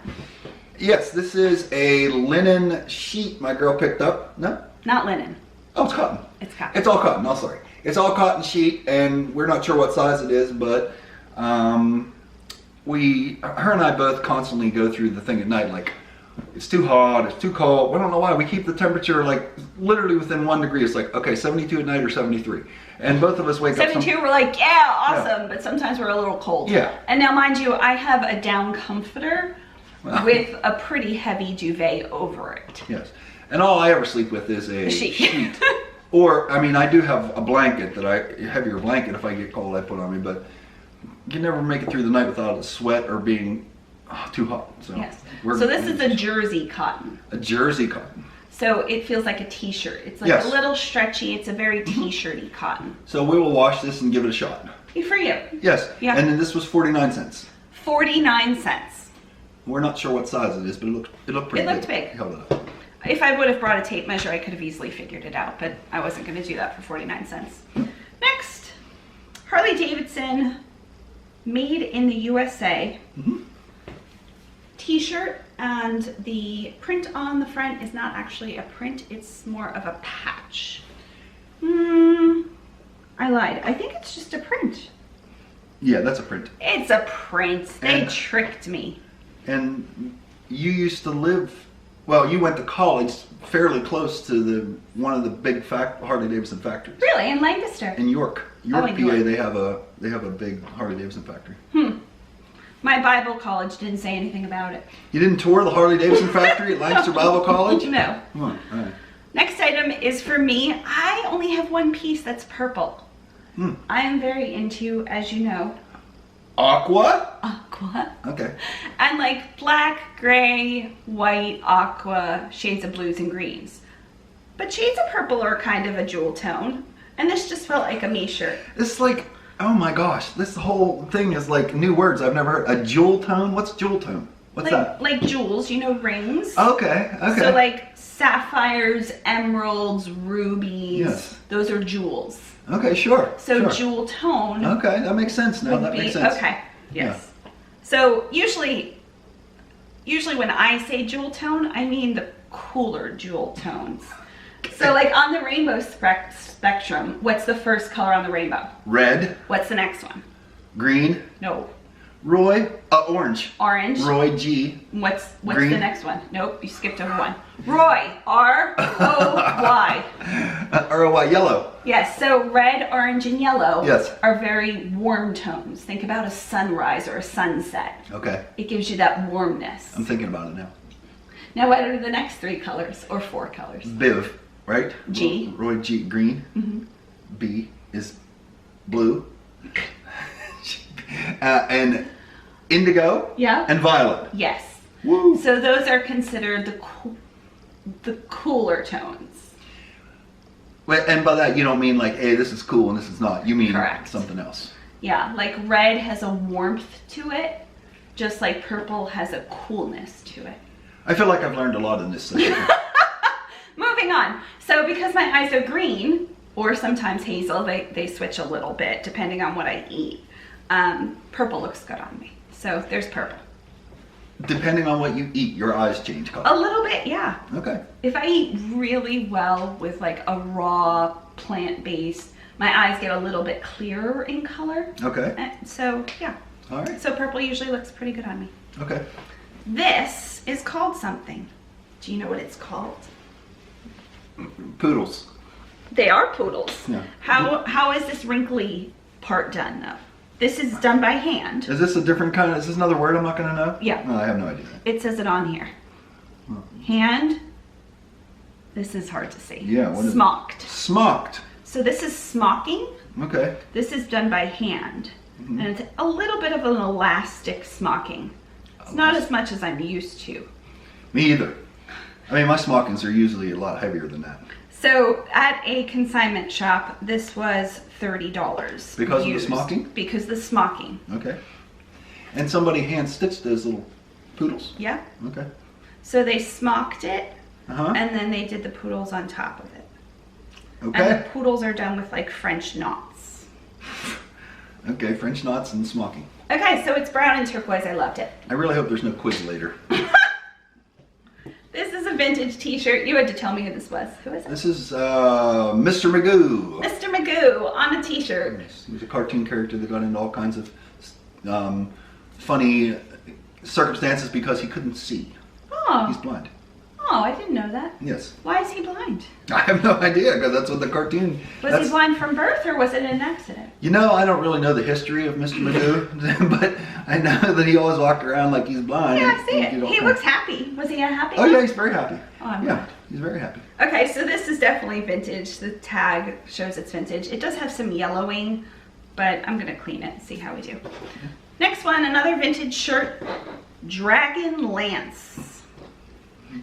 Speaker 1: Yes, this is a linen sheet my girl picked up. No?
Speaker 2: Not linen.
Speaker 1: Oh, it's cotton.
Speaker 2: It's cotton.
Speaker 1: It's all cotton. Oh, sorry. It's all cotton sheet, and we're not sure what size it is, but her and I both constantly go through the thing at night, like, it's too hot, it's too cold. I don't know why. We keep the temperature like literally within 1 degree. It's like, okay, 72 at night or 73. And both of us wake
Speaker 2: 72,
Speaker 1: up.
Speaker 2: 72, we're like, yeah, awesome. Yeah. But sometimes we're a little cold.
Speaker 1: Yeah.
Speaker 2: And now, mind you, I have a down comforter with a pretty heavy duvet over it.
Speaker 1: Yes. And all I ever sleep with is a sheet. Or, I mean, I do have a blanket heavier blanket if I get cold I put on me, but you can never make it through the night without a sweat or being too hot. So,
Speaker 2: yes. So this is a jersey cotton.
Speaker 1: A jersey cotton.
Speaker 2: So it feels like a t-shirt. It's like a little stretchy. It's a very t-shirty cotton.
Speaker 1: So we will wash this and give it a shot.
Speaker 2: For you.
Speaker 1: Yes.
Speaker 2: Yeah.
Speaker 1: And then this was 49 cents.
Speaker 2: 49 cents.
Speaker 1: We're not sure what size it is, but it looked pretty big.
Speaker 2: It looked big.
Speaker 1: Held it up.
Speaker 2: If I would have brought a tape measure, I could have easily figured it out, but I wasn't going to do that for 49 cents. Next, Harley Davidson, made in the USA. T-shirt, and the print on the front is not actually a print, it's more of a patch. I lied. I think it's just a print.
Speaker 1: Yeah, that's a print.
Speaker 2: It's a print. They tricked me.
Speaker 1: And you used to live, well, you went to college fairly close to one of the big Harley Davidson factories.
Speaker 2: Really? In Lancaster?
Speaker 1: In York. York, PA,
Speaker 2: York.
Speaker 1: they have a big Harley Davidson factory.
Speaker 2: My Bible college didn't say anything about it.
Speaker 1: You didn't tour the Harley Davidson factory at Lancaster Bible College?
Speaker 2: No.
Speaker 1: Come on, all right.
Speaker 2: Next item is for me. I only have one piece that's purple. I am very into, as you know,
Speaker 1: Aqua?
Speaker 2: Aqua.
Speaker 1: Okay.
Speaker 2: And like black, gray, white, aqua, shades of blues and greens. But shades of purple are kind of a jewel tone. And this just felt like a me shirt.
Speaker 1: It's like, oh my gosh, this whole thing is like new words I've never heard. A jewel tone? What's jewel tone? What's that?
Speaker 2: Like jewels, you know, rings.
Speaker 1: Okay, okay.
Speaker 2: So like sapphires, emeralds, rubies.
Speaker 1: Yes.
Speaker 2: Those are jewels.
Speaker 1: Okay, sure.
Speaker 2: So
Speaker 1: sure.
Speaker 2: jewel tone.
Speaker 1: Okay, that makes sense now. That makes sense.
Speaker 2: Okay, yes. Yeah. So usually when I say jewel tone, I mean the cooler jewel tones. So like on the rainbow spectrum, what's the first color on the rainbow?
Speaker 1: Red.
Speaker 2: What's the next one?
Speaker 1: Green.
Speaker 2: No.
Speaker 1: Roy. Orange.
Speaker 2: Orange.
Speaker 1: Roy G.
Speaker 2: What's
Speaker 1: Green.
Speaker 2: The next one? Nope, you skipped over one. Roy. R-O-Y.
Speaker 1: R-O-Y. Yellow.
Speaker 2: Yes, so red, orange, and yellow
Speaker 1: yes.
Speaker 2: are very warm tones. Think about a sunrise or a sunset.
Speaker 1: Okay.
Speaker 2: It gives you that warmness.
Speaker 1: I'm thinking about it now.
Speaker 2: Now what are the next 3 colors or 4 colors?
Speaker 1: Biv, right?
Speaker 2: G.
Speaker 1: Roy G. Green. B is blue. And indigo.
Speaker 2: Yeah.
Speaker 1: And violet.
Speaker 2: Yes.
Speaker 1: Woo.
Speaker 2: So those are considered the cooler tones.
Speaker 1: Wait, and by that you don't mean like, hey, this is cool and this is not. You mean
Speaker 2: correct.
Speaker 1: Something else.
Speaker 2: Yeah, like red has a warmth to it, just like purple has a coolness to it.
Speaker 1: I feel like I've learned a lot in this session.
Speaker 2: Moving on. So because my eyes are green, or sometimes hazel, they switch a little bit depending on what I eat. Purple looks good on me. So there's purple.
Speaker 1: Depending on what you eat, your eyes change color.
Speaker 2: A little bit, yeah.
Speaker 1: Okay.
Speaker 2: If I eat really well with like a raw plant-based, my eyes get a little bit clearer in color.
Speaker 1: Okay.
Speaker 2: So yeah.
Speaker 1: All right.
Speaker 2: So purple usually looks pretty good on me.
Speaker 1: Okay.
Speaker 2: This is called something. Do you know what it's called?
Speaker 1: Poodles.
Speaker 2: They are poodles.
Speaker 1: Yeah.
Speaker 2: How is this wrinkly part done though? This is done by hand.
Speaker 1: Is this a different kind of, is this another word I'm not going to know?
Speaker 2: Yeah.
Speaker 1: No, I have no idea.
Speaker 2: It says it on here. Hand. This is hard to see.
Speaker 1: Yeah. What is
Speaker 2: Smocked.
Speaker 1: Smocked.
Speaker 2: So this is smocking.
Speaker 1: Okay.
Speaker 2: This is done by hand. And it's a little bit of an elastic smocking. It's not as much as I'm used to.
Speaker 1: Me either. I mean, my smockings are usually a lot heavier than that.
Speaker 2: So at a consignment shop, this was $30.
Speaker 1: Because of the smocking?
Speaker 2: Because the smocking.
Speaker 1: Okay. And somebody hand stitched those little poodles.
Speaker 2: Yeah.
Speaker 1: Okay.
Speaker 2: So they smocked it,
Speaker 1: Uh-huh.
Speaker 2: and then they did the poodles on top of it.
Speaker 1: Okay.
Speaker 2: And the poodles are done with like French knots.
Speaker 1: Okay, French knots and smocking.
Speaker 2: Okay, so it's brown and turquoise. I loved it.
Speaker 1: I really hope there's no quiz later.
Speaker 2: This is a vintage t-shirt. You had to tell me who this was. Who is it?
Speaker 1: This is Mr. Magoo.
Speaker 2: Mr. Magoo on a t-shirt.
Speaker 1: Yes, he was a cartoon character that got into all kinds of funny circumstances because he couldn't see.
Speaker 2: Oh.
Speaker 1: He's blind.
Speaker 2: Oh, I didn't know that.
Speaker 1: Yes.
Speaker 2: Why is he blind?
Speaker 1: I have no idea because that's what the cartoon...
Speaker 2: Was he blind from birth or was it an accident?
Speaker 1: You know, I don't really know the history of Mr. Magoo, but I know that he always walked around like he's blind.
Speaker 2: Yeah, I see it.
Speaker 1: did all
Speaker 2: He
Speaker 1: kinds-
Speaker 2: looks happy. Was he a happy
Speaker 1: Oh
Speaker 2: man?
Speaker 1: yeah, he's very happy.
Speaker 2: Oh, I'm
Speaker 1: yeah,
Speaker 2: glad.
Speaker 1: he's very happy.
Speaker 2: Okay, so this is definitely vintage. The tag shows it's vintage. It does have some yellowing, but I'm gonna clean it and see how we do. Next one, another vintage shirt, Dragonlance.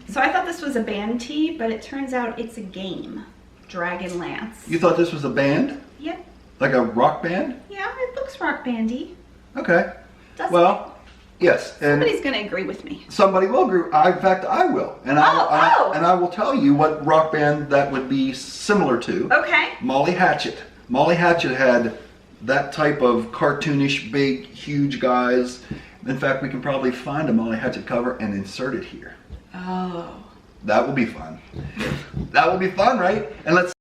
Speaker 2: So I thought this was a band tee, but it turns out it's a game, Dragonlance.
Speaker 1: You thought this was a band?
Speaker 2: Yeah,
Speaker 1: Like a rock band?
Speaker 2: yeah, it looks rock bandy.
Speaker 1: Okay.
Speaker 2: Doesn't
Speaker 1: Well, yes. And
Speaker 2: Somebody's gonna agree with me.
Speaker 1: somebody will agree. In fact, I will. And I will tell you what rock band that would be similar to.
Speaker 2: Okay.
Speaker 1: Molly Hatchet. Molly Hatchet had that type of cartoonish, big, huge guys. In fact, we can probably find a Molly Hatchet cover and insert it here.
Speaker 2: Oh.
Speaker 1: That will be fun. That will be fun, right? And let's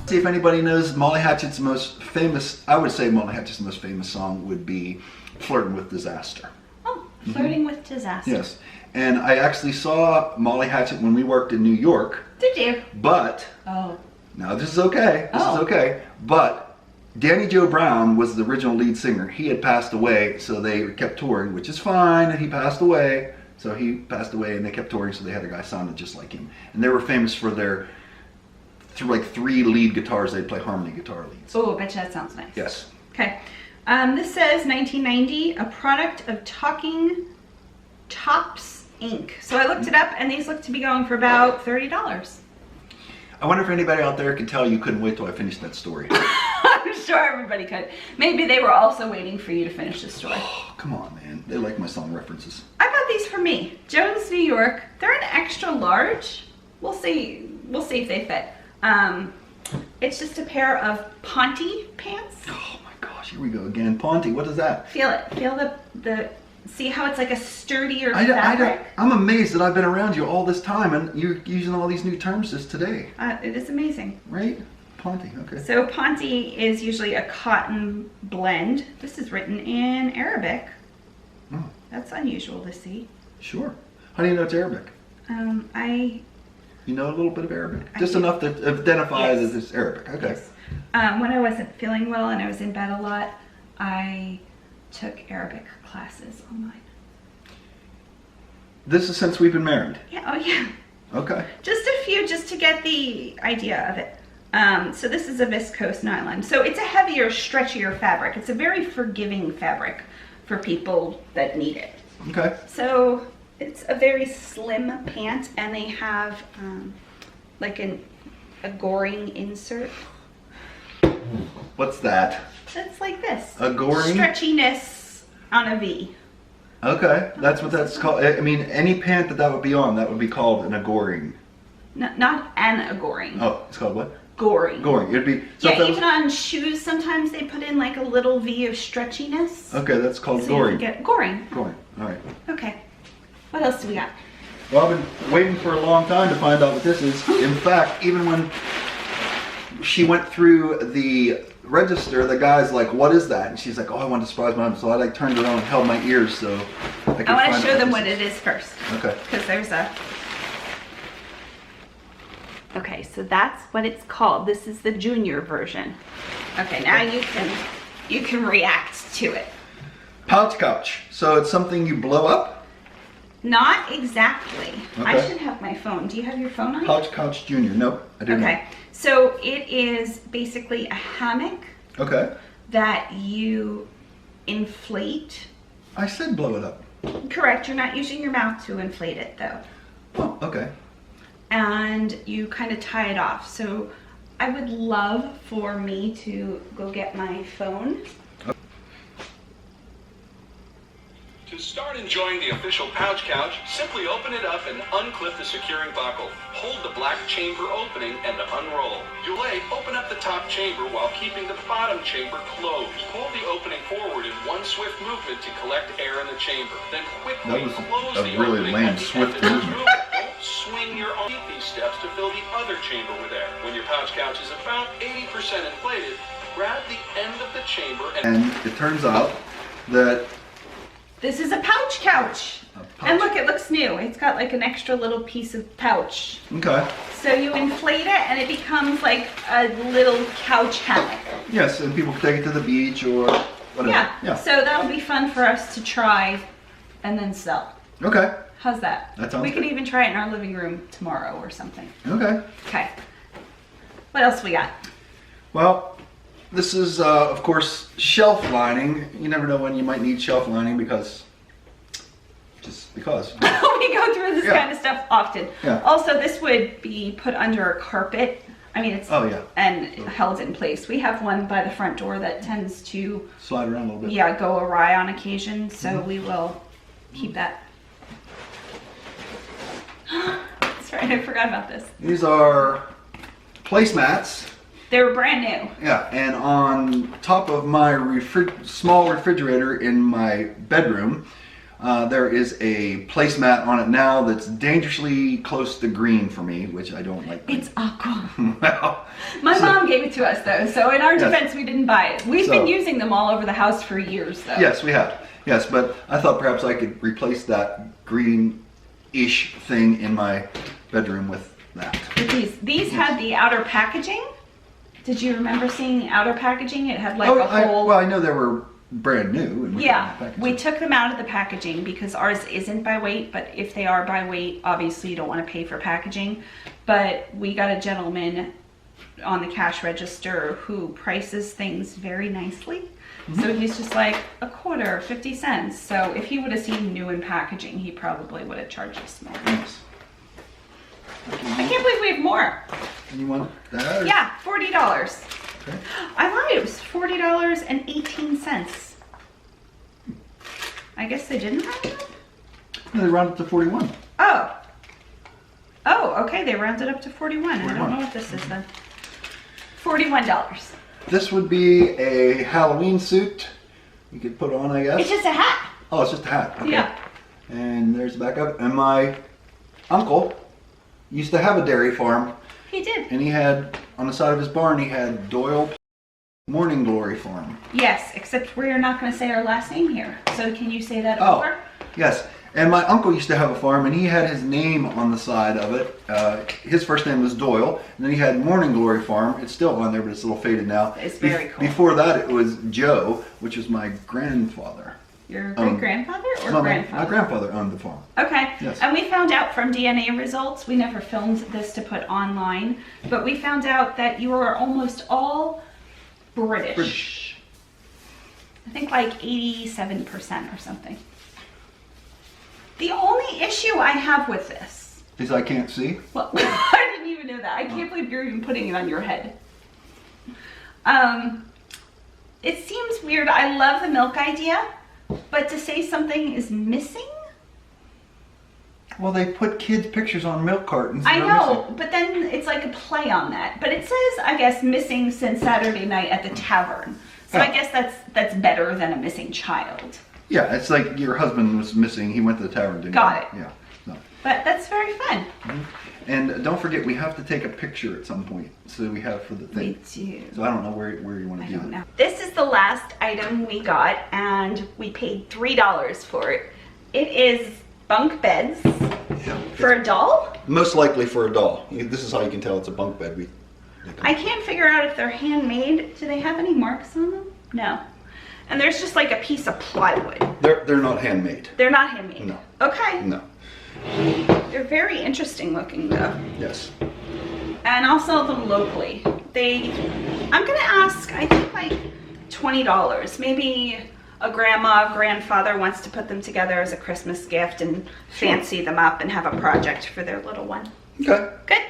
Speaker 1: see if anybody knows Molly Hatchet's most famous, I would say Molly Hatchet's most famous song would be Flirting with Disaster.
Speaker 2: Oh, Flirting with Disaster.
Speaker 1: Yes. And I actually saw Molly Hatchet when we worked in New York.
Speaker 2: Did you?
Speaker 1: But,
Speaker 2: Oh.
Speaker 1: now this is okay. This is okay. But Danny Joe Brown was the original lead singer. He had passed away, so they kept touring, which is fine. And he passed away. So he passed away and they kept touring, so they had a guy sounded just like him. And they were famous for their like 3 lead guitars. They'd play harmony guitar leads.
Speaker 2: Oh, I bet you that sounds nice.
Speaker 1: Yes.
Speaker 2: Okay. This says 1990, a product of Talking Tops Inc. So I looked it up and these look to be going for about $30.
Speaker 1: I wonder if anybody out there could tell you couldn't wait till I finished that story.
Speaker 2: I'm sure everybody could. Maybe they were also waiting for you to finish the story.
Speaker 1: Oh, come on, man. They like my song references.
Speaker 2: I got these for me. Jones, New York. They're an extra large. We'll see if they fit. It's just a pair of Ponte pants.
Speaker 1: Oh my gosh, here we go again. Ponte, what is that?
Speaker 2: Feel it. Feel the see how it's like a sturdier fabric?
Speaker 1: I'm amazed that I've been around you all this time and you're using all these new terms just today.
Speaker 2: It is amazing.
Speaker 1: Right? Ponte, okay.
Speaker 2: So Ponte is usually a cotton blend. This is written in Arabic.
Speaker 1: Oh.
Speaker 2: That's unusual to see.
Speaker 1: Sure. How do you know it's Arabic? You know a little bit of Arabic? Just
Speaker 2: do.
Speaker 1: enough to identify
Speaker 2: Yes.
Speaker 1: that it's Arabic. Okay.
Speaker 2: Yes. When I wasn't feeling well and I was in bed a lot, I took Arabic classes online.
Speaker 1: This is since we've been married?
Speaker 2: Yeah, oh yeah.
Speaker 1: Okay.
Speaker 2: Just a few, just to get the idea of it. So this is a viscose nylon. So it's a heavier, stretchier fabric. It's a very forgiving fabric for people that need it.
Speaker 1: Okay.
Speaker 2: So it's a very slim pant and they have like a goring insert.
Speaker 1: What's that?
Speaker 2: It's like this.
Speaker 1: A goring?
Speaker 2: Stretchiness on a V.
Speaker 1: Okay, that's what that's called. I mean, any pant that would be on, that would be called an agoring.
Speaker 2: Not an agoring.
Speaker 1: Oh, it's called what?
Speaker 2: Goring.
Speaker 1: Goring. It'd be. So
Speaker 2: Yeah, even on shoes, sometimes they put in like a little V of stretchiness.
Speaker 1: Okay, that's called
Speaker 2: So
Speaker 1: goring.
Speaker 2: you get goring.
Speaker 1: Goring. All right.
Speaker 2: Okay. What else do we got?
Speaker 1: Well, I've been waiting for a long time to find out what this is. In fact, even when she went through the register, the guy's like, "What is that?" And she's like, "Oh, I wanted to surprise my mom." So I like turned around and held my ears so I could
Speaker 2: I want
Speaker 1: find
Speaker 2: to show
Speaker 1: out
Speaker 2: them
Speaker 1: this
Speaker 2: what
Speaker 1: is.
Speaker 2: it is first.
Speaker 1: Okay.
Speaker 2: Because there's a Okay, so that's what it's called. This is the junior version. Okay, now you can react to it.
Speaker 1: Pouch couch. So it's something you blow up?
Speaker 2: Not exactly.
Speaker 1: Okay.
Speaker 2: I should have my phone. Do you have your phone on?
Speaker 1: Pouch couch junior. Nope, I do not.
Speaker 2: Okay, so it is basically a hammock
Speaker 1: Okay.
Speaker 2: that you inflate.
Speaker 1: I said blow it up.
Speaker 2: Correct, you're not using your mouth to inflate it though.
Speaker 1: Oh, okay.
Speaker 2: And you kind of tie it off. So I would love for me to go get my phone.
Speaker 3: To start enjoying the official pouch couch, simply open it up and unclip the securing buckle. Hold the black chamber opening and unroll. You'll open up the top chamber while keeping the bottom chamber closed. Pull the opening forward in one swift movement to collect air in the chamber. Then quickly close the
Speaker 1: really
Speaker 3: opening
Speaker 1: lame
Speaker 3: at the
Speaker 1: swift
Speaker 3: end of the
Speaker 1: movement.
Speaker 3: Don't swing your arm. Repeat these steps to fill the other chamber with air. When your pouch couch is about 80% inflated, grab the end of the chamber
Speaker 1: And it turns out that
Speaker 2: This is a pouch couch. And look, it looks new. It's got like an extra little piece of pouch.
Speaker 1: okay.
Speaker 2: So you inflate it and it becomes like a little couch hammock.
Speaker 1: Yes, and people can take it to the beach or whatever.
Speaker 2: Yeah. So that'll be fun for us to try and then sell.
Speaker 1: Okay.
Speaker 2: How's that?
Speaker 1: That sounds
Speaker 2: We
Speaker 1: good.
Speaker 2: can even try it in our living room tomorrow or something.
Speaker 1: Okay.
Speaker 2: Okay. What else we got?
Speaker 1: Well, this is, of course, shelf lining. You never know when you might need shelf lining just because.
Speaker 2: We go through this
Speaker 1: Yeah.
Speaker 2: kind of stuff often.
Speaker 1: Yeah.
Speaker 2: Also, this would be put under a carpet. I mean, it's
Speaker 1: Oh, yeah.
Speaker 2: and held in place. We have one by the front door that tends to,
Speaker 1: Slide around a little bit.
Speaker 2: yeah, go awry on occasion. So we will keep that. That's right. I forgot about this.
Speaker 1: These are placemats.
Speaker 2: They were brand new.
Speaker 1: Yeah, and on top of my small refrigerator in my bedroom, there is a placemat on it now that's dangerously close to green for me, which I don't like.
Speaker 2: It's aqua.
Speaker 1: Well,
Speaker 2: My mom gave it to us though, so in our
Speaker 1: Yes.
Speaker 2: defense, we didn't buy it. We've been using them all over the house for years though.
Speaker 1: yes, we have. Yes, but I thought perhaps I could replace that green-ish thing in my bedroom with that.
Speaker 2: But these had the outer packaging. Did you remember seeing the outer packaging? It had like a whole...
Speaker 1: Well, I know they were brand new. And
Speaker 2: Yeah, we took them out of the packaging because ours isn't by weight, but if they are by weight, obviously you don't want to pay for packaging. But we got a gentleman on the cash register who prices things very nicely. So he's just like a quarter, 50 cents. So if he would have seen new in packaging, he probably would have charged us more.
Speaker 1: Yes.
Speaker 2: I can't believe we have more.
Speaker 1: And you want that? Or?
Speaker 2: Yeah, $40.
Speaker 1: Okay.
Speaker 2: I lied, it was $40.18. I guess they didn't have it?
Speaker 1: No, they rounded to 41.
Speaker 2: Oh. Oh, okay, they rounded up to 41. I don't
Speaker 1: 41.
Speaker 2: know what this is then. $41.
Speaker 1: This would be a Halloween suit you could put on, I guess.
Speaker 2: It's just a hat.
Speaker 1: Oh, it's just a hat. Okay.
Speaker 2: Yeah.
Speaker 1: And there's the back of it. And my uncle used to have a dairy farm,
Speaker 2: He did.
Speaker 1: and he had, on the side of his barn, he had Doyle Morning Glory Farm.
Speaker 2: Yes, except we're not going to say our last name here. So can you say that
Speaker 1: Oh.
Speaker 2: over?
Speaker 1: Yes. And my uncle used to have a farm, and he had his name on the side of it. His first name was Doyle, and then he had Morning Glory Farm. It's still on there, but it's a little faded now.
Speaker 2: It's very cool.
Speaker 1: Before that, it was Joe, which was my grandfather.
Speaker 2: Your great-grandfather or
Speaker 1: No,
Speaker 2: grandfather?
Speaker 1: My grandfather owned the farm.
Speaker 2: Okay,
Speaker 1: Yes.
Speaker 2: and we found out from DNA results, we never filmed this to put online, but we found out that you are almost all British. I think like 87% or something. The only issue I have with this,
Speaker 1: Is I can't see.
Speaker 2: well, I didn't even know that. I can't believe you're even putting it on your head. It seems weird. I love the milk idea, but to say something is missing?
Speaker 1: Well, they put kids' pictures on milk cartons.
Speaker 2: I
Speaker 1: They're
Speaker 2: know,
Speaker 1: missing.
Speaker 2: but then it's like a play on that. But it says, I guess, missing since Saturday night at the tavern. So I guess that's better than a missing child.
Speaker 1: Yeah, it's like your husband was missing. He went to the tavern, didn't
Speaker 2: Got
Speaker 1: he?
Speaker 2: it.
Speaker 1: Yeah. No.
Speaker 2: But that's very fun.
Speaker 1: And don't forget, we have to take a picture at some point. So we have for the
Speaker 2: We
Speaker 1: thing.
Speaker 2: do.
Speaker 1: So I don't know where you want to
Speaker 2: I
Speaker 1: do
Speaker 2: don't
Speaker 1: that.
Speaker 2: know. This is the last item we got, and we paid $3 for it. It is bunk beds
Speaker 1: Yeah.
Speaker 2: for a doll.
Speaker 1: Most likely for a doll. This is how you can tell it's a bunk bed.
Speaker 2: I can't figure out if they're handmade. Do they have any marks on them? No. And there's just like a piece of plywood.
Speaker 1: They're not handmade.
Speaker 2: They're not handmade?
Speaker 1: No.
Speaker 2: Okay.
Speaker 1: No.
Speaker 2: They're very interesting looking though.
Speaker 1: Yes.
Speaker 2: And I'll sell them locally. I'm gonna ask, I think like $20. Maybe a grandfather wants to put them together as a Christmas gift and fancy them up and have a project for their little one.
Speaker 1: Okay.
Speaker 2: Good.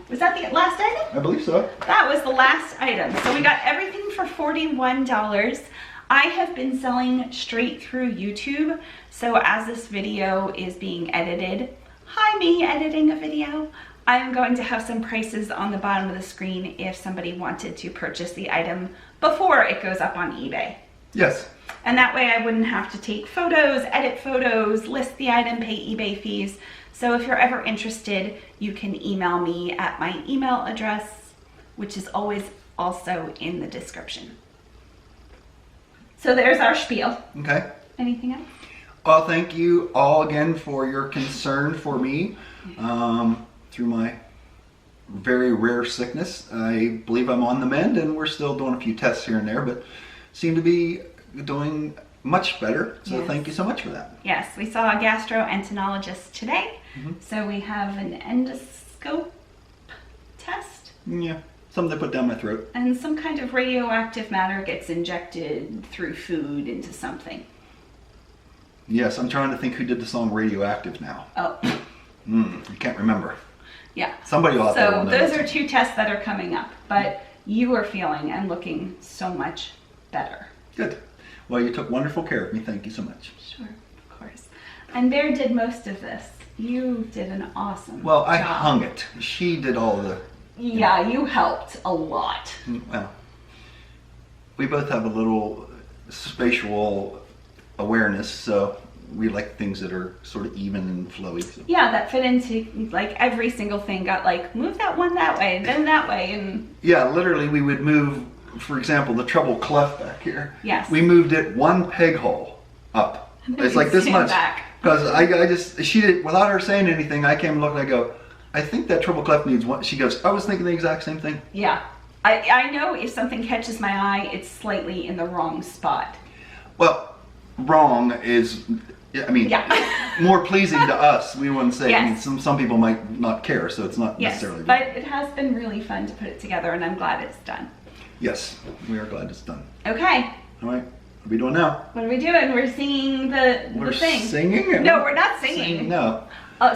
Speaker 2: Was that the last item?
Speaker 1: I believe so.
Speaker 2: That was the last item. So we got everything for $41. I have been selling straight through YouTube. So as this video is being edited, hi me editing a video, I'm going to have some prices on the bottom of the screen if somebody wanted to purchase the item before it goes up on eBay.
Speaker 1: Yes.
Speaker 2: And that way I wouldn't have to take photos, edit photos, list the item, pay eBay fees. So if you're ever interested, you can email me at my email address, which is always also in the description. So there's our spiel.
Speaker 1: Okay.
Speaker 2: Anything else?
Speaker 1: Well, thank you all again for your concern for me through my very rare sickness. I believe I'm on the mend, and we're still doing a few tests here and there, but seem to be doing much better. So
Speaker 2: Yes.
Speaker 1: Thank you so much for that.
Speaker 2: Yes, we saw a gastroenterologist today. So we have an endoscope test.
Speaker 1: Yeah. Something they put down my throat.
Speaker 2: And some kind of radioactive matter gets injected through food into something.
Speaker 1: Yes, I'm trying to think who did the song Radioactive now.
Speaker 2: Oh,
Speaker 1: I can't remember.
Speaker 2: yeah.
Speaker 1: Somebody out there will
Speaker 2: So
Speaker 1: know.
Speaker 2: those are 2 tests that are coming up, but you are feeling and looking so much better.
Speaker 1: Good. Well, you took wonderful care of me. Thank you so much.
Speaker 2: Sure, of course. And Bear did most of this. You did an awesome
Speaker 1: Well, I
Speaker 2: job.
Speaker 1: hung it. She did all the...
Speaker 2: Yeah, you helped a lot.
Speaker 1: Well, we both have a little spatial awareness, so we like things that are sort of even and flowy. So.
Speaker 2: Yeah, that fit into like every single thing. Got like, move that one that way, then that way, and
Speaker 1: Yeah, literally we would move, for example, the treble clef back here.
Speaker 2: Yes.
Speaker 1: We moved it 1 peg hole up. It's like this
Speaker 2: stand
Speaker 1: much.
Speaker 2: back.
Speaker 1: Because I just, she did, without her saying anything, I came and looked and I go, I think that treble clef needs one. She goes, I was thinking the exact same thing.
Speaker 2: Yeah. I know if something catches my eye, it's slightly in the wrong spot.
Speaker 1: Well, wrong is, I mean,
Speaker 2: Yeah.
Speaker 1: more pleasing to us. We wouldn't say. I mean,
Speaker 2: Yes.
Speaker 1: some people might not care, so it's not
Speaker 2: Yes,
Speaker 1: necessarily.
Speaker 2: but it has been really fun to put it together, and I'm glad it's done.
Speaker 1: Yes, we are glad it's done.
Speaker 2: Okay,
Speaker 1: All right, what are we doing now?
Speaker 2: what are we doing? We're singing the
Speaker 1: We're
Speaker 2: thing.
Speaker 1: singing?
Speaker 2: No, we're not singing.
Speaker 1: No.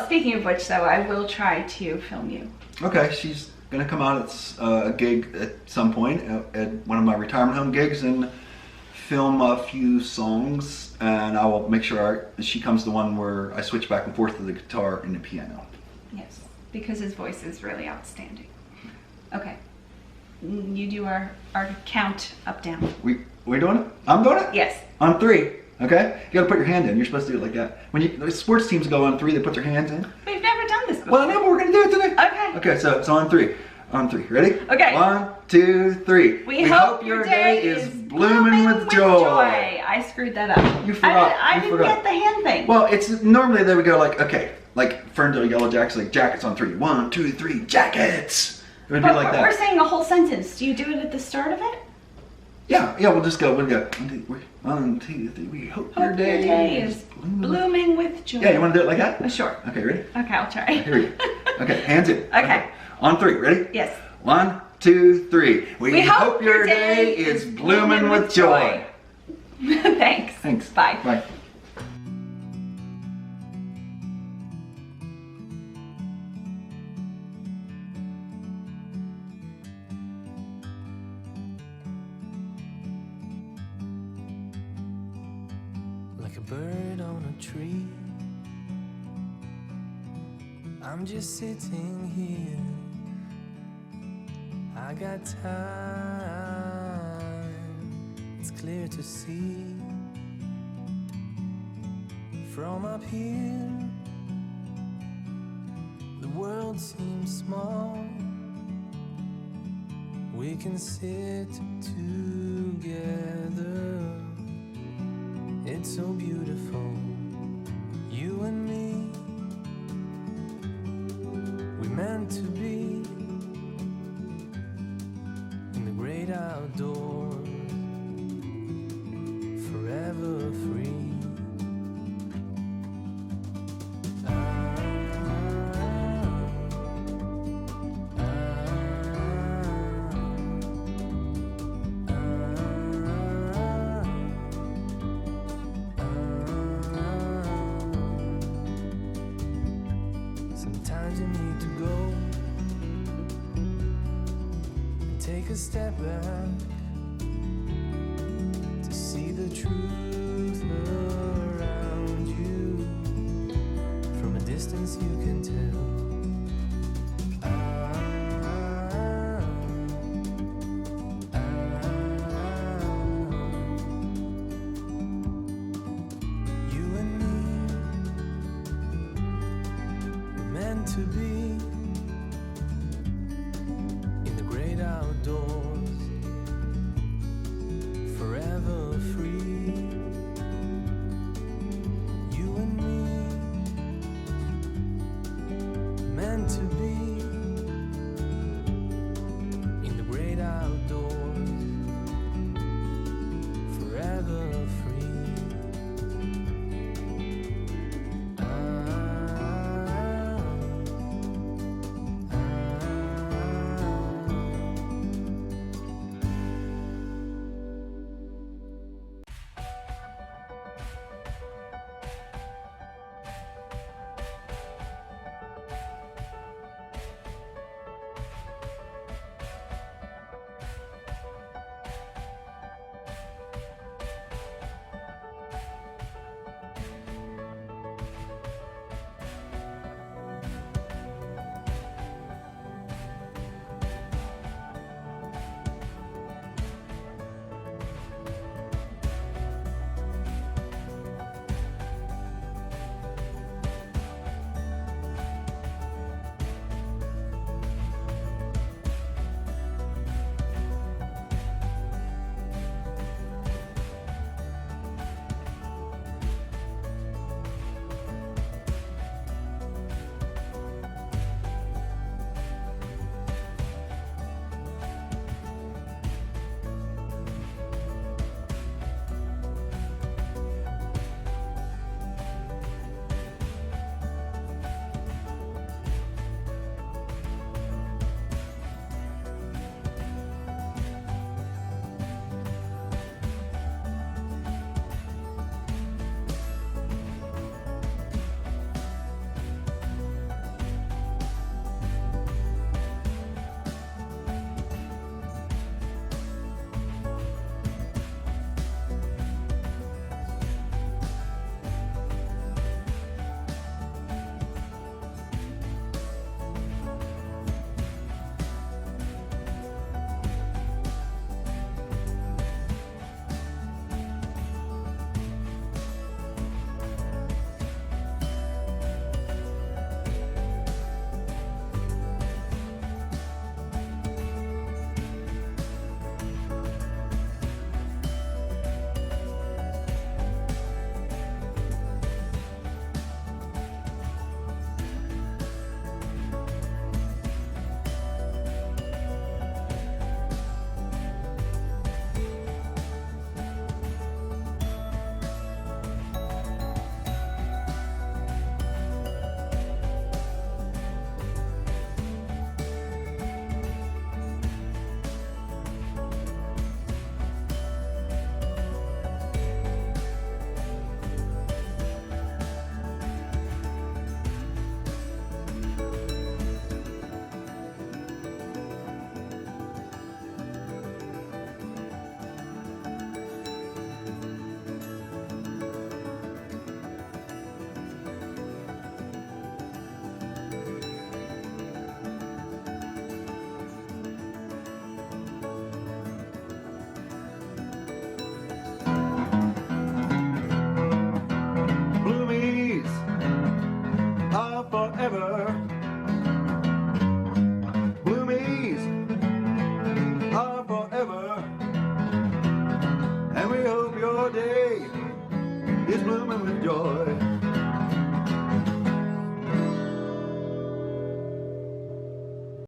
Speaker 2: Speaking of which, though, I will try to film you.
Speaker 1: Okay, she's gonna come out at a gig at some point at one of my retirement home gigs and film a few songs, and I will make sure she comes to one where I switch back and forth to the guitar and the piano.
Speaker 2: Yes, because his voice is really outstanding. Okay, you do our count up down.
Speaker 1: We doing it? I'm doing it?
Speaker 2: Yes.
Speaker 1: On 3, okay? You gotta put your hand in. You're supposed to do it like that. When the sports teams go on 3, they put their hands in.
Speaker 2: We've never done this before.
Speaker 1: Well, I know, but we're gonna do it today.
Speaker 2: Okay.
Speaker 1: Okay, so it's on 3. On 3. Ready?
Speaker 2: Okay.
Speaker 1: 1, 2, 3.
Speaker 2: We hope your day is blooming with joy. I screwed that up.
Speaker 1: You forgot.
Speaker 2: I
Speaker 1: You
Speaker 2: didn't
Speaker 1: forgot.
Speaker 2: get the hand thing.
Speaker 1: Well, it's normally they would go like, okay, like Ferndale Yellow Jackets, like jackets on 3. 1, 2, 3, jackets. It would be
Speaker 2: but
Speaker 1: like
Speaker 2: we're
Speaker 1: that.
Speaker 2: saying a whole sentence. Do you do it at the start of it?
Speaker 1: Yeah, we'll just go. We'll go. 1, 2, 3. We hope your
Speaker 2: Hope
Speaker 1: day is
Speaker 2: blooming with joy.
Speaker 1: Yeah, you want to do it like that?
Speaker 2: Sure.
Speaker 1: Okay, ready?
Speaker 2: Okay, I'll try.
Speaker 1: Here we go. Okay, hands in.
Speaker 2: Okay.
Speaker 1: On 3, ready?
Speaker 2: Yes.
Speaker 1: 1, 2, 3. We hope your day is blooming with joy.
Speaker 2: Thanks.
Speaker 1: Thanks.
Speaker 2: Bye.
Speaker 1: Bye.
Speaker 4: Like a bird on a tree, I'm just sitting here. I got time, it's clear to see. From up here, the world seems small. We can sit together. It's so beautiful, you and meant to be in the great outdoors, forever free. Sometimes you need to go and take a step back to see the truth around you. From a distance you can tell. You and me were meant to be in the great outdoors, forever free. You and me meant to be